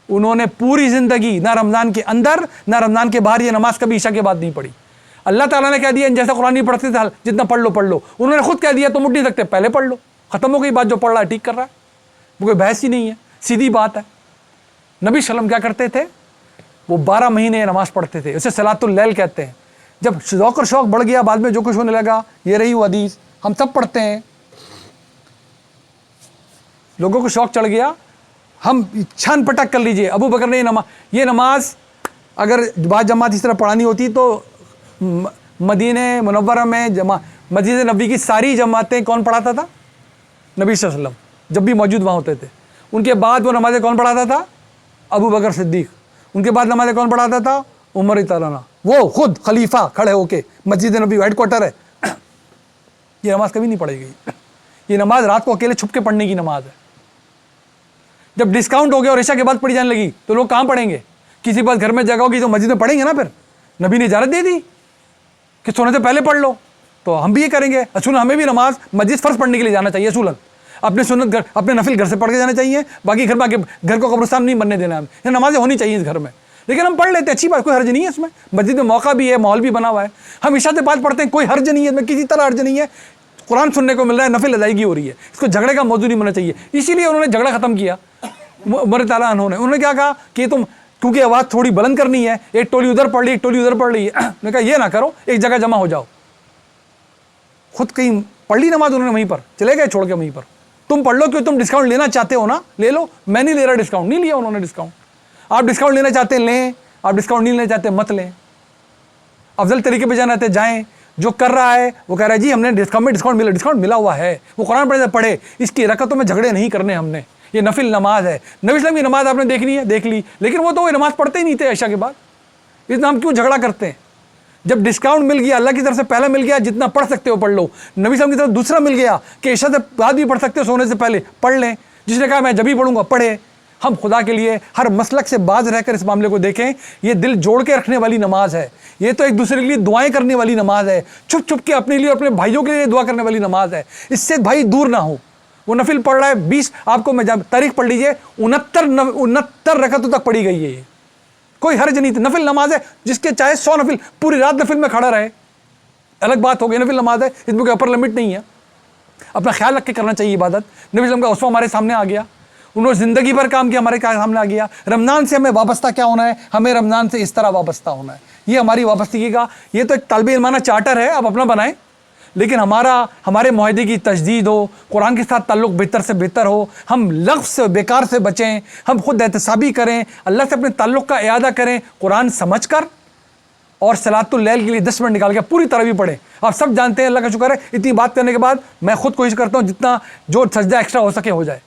انہوں نے پوری زندگی نہ رمضان کے اندر نہ رمضان کے باہر یہ نماز کبھی عشاء کے بعد نہیں پڑھی. اللہ تعالیٰ نے کہہ دیا جیسا قرآن نہیں پڑھتے تھے جتنا پڑھ لو پڑھ لو. انہوں نے خود کہہ دیا تم اٹھ نہیں سکتے، پہلے پڑھ لو، ختم ہو گئی بات. جو پڑھ رہا ہے ٹھیک کر رہا ہے، وہ کوئی بحث ہی نہیں ہے، سیدھی بات ہے. نبی صلی اللہ علیہ وسلم کیا کرتے تھے؟ وہ 12 مہینے نماز پڑھتے تھے. اسے صلاۃ اللیل کہتے ہیں. جب ذوق اور شوق بڑھ گیا، بعد میں جو کچھ ہونے لگا، یہ رہی وہ حدیث ہم سب پڑھتے ہیں. لوگوں کو شوق چڑھ گیا، ہم چھان پٹک کر لیجئے. ابو بکر نے یہ نماز اگر بعض جماعت اس طرح پڑھانی ہوتی تو مدینہ منورہ میں مسجد نبی کی ساری جماعتیں کون پڑھاتا تھا؟ نبی صلی اللہ علیہ وسلم جب بھی موجود وہاں ہوتے تھے. ان کے بعد وہ نمازیں کون پڑھاتا تھا؟ ابو بکر صدیق. ان کے بعد نمازیں کون پڑھاتا تھا؟ عمر تعالیٰ عنہ. وہ خود خلیفہ کھڑے ہو کے, مسجد نبی ہیڈ کوارٹر ہے. یہ نماز کبھی نہیں پڑھی گئی. یہ نماز رات کو اکیلے چھپ کے پڑھنے کی نماز ہے. جب ڈسکاؤنٹ ہو گیا اور عشاء کے بعد پڑھی جانے لگی تو لوگ کہاں پڑھیں گے؟ کسی پاس گھر میں جگہ ہوگی تو مسجد میں پڑھیں گے نا. پھر نبی نے اجازت دے دی کہ سونے سے پہلے پڑھ لو, تو ہم بھی یہ کریں گے. اصول ہمیں بھی نماز مسجد فرض پڑھنے کے لیے جانا چاہیے. اصولاً اپنے سنت گھر, اپنے نفل گھر سے پڑھ کے جانا چاہیے. باقی گھر کو قبرستان نہیں بننے دینا. ہمیں نمازیں ہونی چاہیے اس گھر میں, لیکن ہم پڑھ لیتے ہیں, اچھی بات, کوئی حرج نہیں ہے اس میں. مسجد میں موقع بھی ہے, ماحول بھی بنا ہوا ہے. ہم عشاء سے بعد پڑھتے ہیں, کوئی حرج نہیں ہے, میں کسی طرح حرج نہیں ہے. قرآن سننے کو مل رہا ہے, نفل ادائیگی ہو رہی ہے, اس کو جھگڑے کا موضوع نہیں ہونا چاہیے. اسی لیے انہوں نے جھگڑا ختم کیا عمر تعالیٰ عنہ نے. انہوں نے کیا کہا کہ تم کیونکہ آواز تھوڑی بلند کرنی ہے, ایک ٹولی ادھر پڑھ لی, ایک ٹولی ادھر پڑھ لی ہے. نے کہا یہ نہ کرو, ایک جگہ جمع ہو جاؤ. خود کہیں پڑھ لی نماز انہوں نے, وہیں پر چلے گئے چھوڑ کے وہیں پر. تم پڑھ لو, کہ تم ڈسکاؤنٹ لینا چاہتے ہو نا لے لو, میں نہیں لے رہا ڈسکاؤنٹ. نہیں لیا انہوں نے ڈسکاؤنٹ. آپ ڈسکاؤنٹ لینا چاہتے ہیں لیں, آپ ڈسکاؤنٹ نہیں لینا چاہتے مت لیں. افضل طریقے پہ جانا ہے جائیں. جو کر رہا ہے وہ کہہ رہا ہے جی ہم نے ڈسکاؤنٹ ملا ہوا ہے, وہ قرآن پڑھے, اس کی رکعتوں میں جھگڑے نہیں کرنے ہم نے, یہ نفل نماز ہے. نبی وسلم کی نماز آپ نے دیکھنی ہے دیکھ لی, لیکن وہ تو وہ نماز پڑھتے ہی نہیں تھے عشاء کے بعد. اتنا ہم کیوں جھگڑا کرتے ہیں؟ جب ڈسکاؤنٹ مل گیا, اللہ کی طرف سے پہلے مل گیا, جتنا پڑھ سکتے ہو پڑھ لو. نبی صاحب کی طرف دوسرا مل گیا کہ عشاء سے بعد بھی پڑھ سکتے ہو, سونے سے پہلے پڑھ لیں. جس نے کہا میں جب ہی پڑھوں گا پڑھے. ہم خدا کے لیے ہر مسلک سے باز رہ کر اس معاملے کو دیکھیں. یہ دل جوڑ کے رکھنے والی نماز ہے. یہ تو ایک دوسرے کے لیے دعائیں کرنے والی نماز ہے. چھپ چھپ کے اپنے لیے اور اپنے بھائیوں کے لیے دعا کرنے والی نماز ہے. اس سے بھائی دور نہ ہو. وہ نفل پڑھ رہا ہے 20, آپ کو میں تاریخ پڑھ لیجئے, 69 رکعتوں تک پڑھی گئی ہے. یہ کوئی حرج نہیں تھی. نفل نماز ہے, جس کے چاہے 100 نفل پوری رات نفل میں کھڑا رہے, الگ بات ہو گئی. نفل نماز ہے, اس میں کوئی اپر لمٹ نہیں ہے. اپنا خیال رکھ کے کرنا چاہیے عبادت. نبی وسلم کا اسوہ ہمارے سامنے آ گیا, انہوں نے زندگی بھر کام کیا, ہمارے سامنے آ گیا. رمضان سے ہمیں وابستہ کیا ہونا ہے؟ ہمیں رمضان سے اس طرح وابستہ ہونا ہے. یہ ہماری وابستگی کا, یہ تو ایک طالب علمانہ چارٹر ہے, آپ اپنا بنائیں, لیکن ہمارے معاہدے کی تجدید ہو, قرآن کے ساتھ تعلق بہتر سے بہتر ہو, ہم لغو سے بیکار سے بچیں, ہم خود احتسابی کریں, اللہ سے اپنے تعلق کا اعادہ کریں, قرآن سمجھ کر, اور صلاۃ اللیل کے لیے 10 منٹ نکال کے پوری طرح بھی پڑھیں. آپ سب جانتے ہیں, اللہ کا شکر ہے, اتنی بات کرنے کے بعد میں خود کوشش کرتا ہوں جتنا جو سجدہ ایکسٹرا ہو سکے ہو جائے.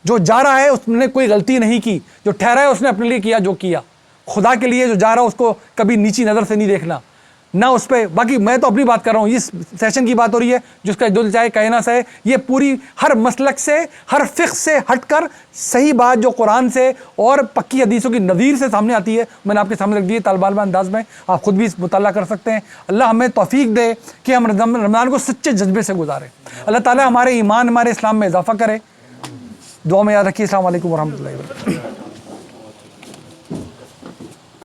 جو جا رہا ہے اس نے کوئی غلطی نہیں کی, جو ٹھہرا ہے اس نے اپنے لیے کیا جو کیا. خدا کے لیے جو جا رہا ہے اس کو کبھی نیچی نظر سے نہیں دیکھنا, نہ اس پہ. باقی میں تو اپنی بات کر رہا ہوں, اس سیشن کی بات ہو رہی ہے, جس کا دل چاہے کہنا سے. یہ پوری ہر مسلک سے, ہر فقہ سے ہٹ کر صحیح بات جو قرآن سے اور پکی حدیثوں کی نظیر سے سامنے آتی ہے, میں نے آپ کے سامنے رکھ دی ہے طالب علم انداز میں. آپ خود بھی مطالعہ کر سکتے ہیں. اللہ ہمیں توفیق دے کہ ہم رمضان کو سچے جذبے سے گزاریں. اللہ تعالیٰ ہمارے ایمان, ہمارے اسلام میں اضافہ کرے. دعا میں یاد رکھیے. السلام علیکم ورحمۃ اللہ وبرکاتہ.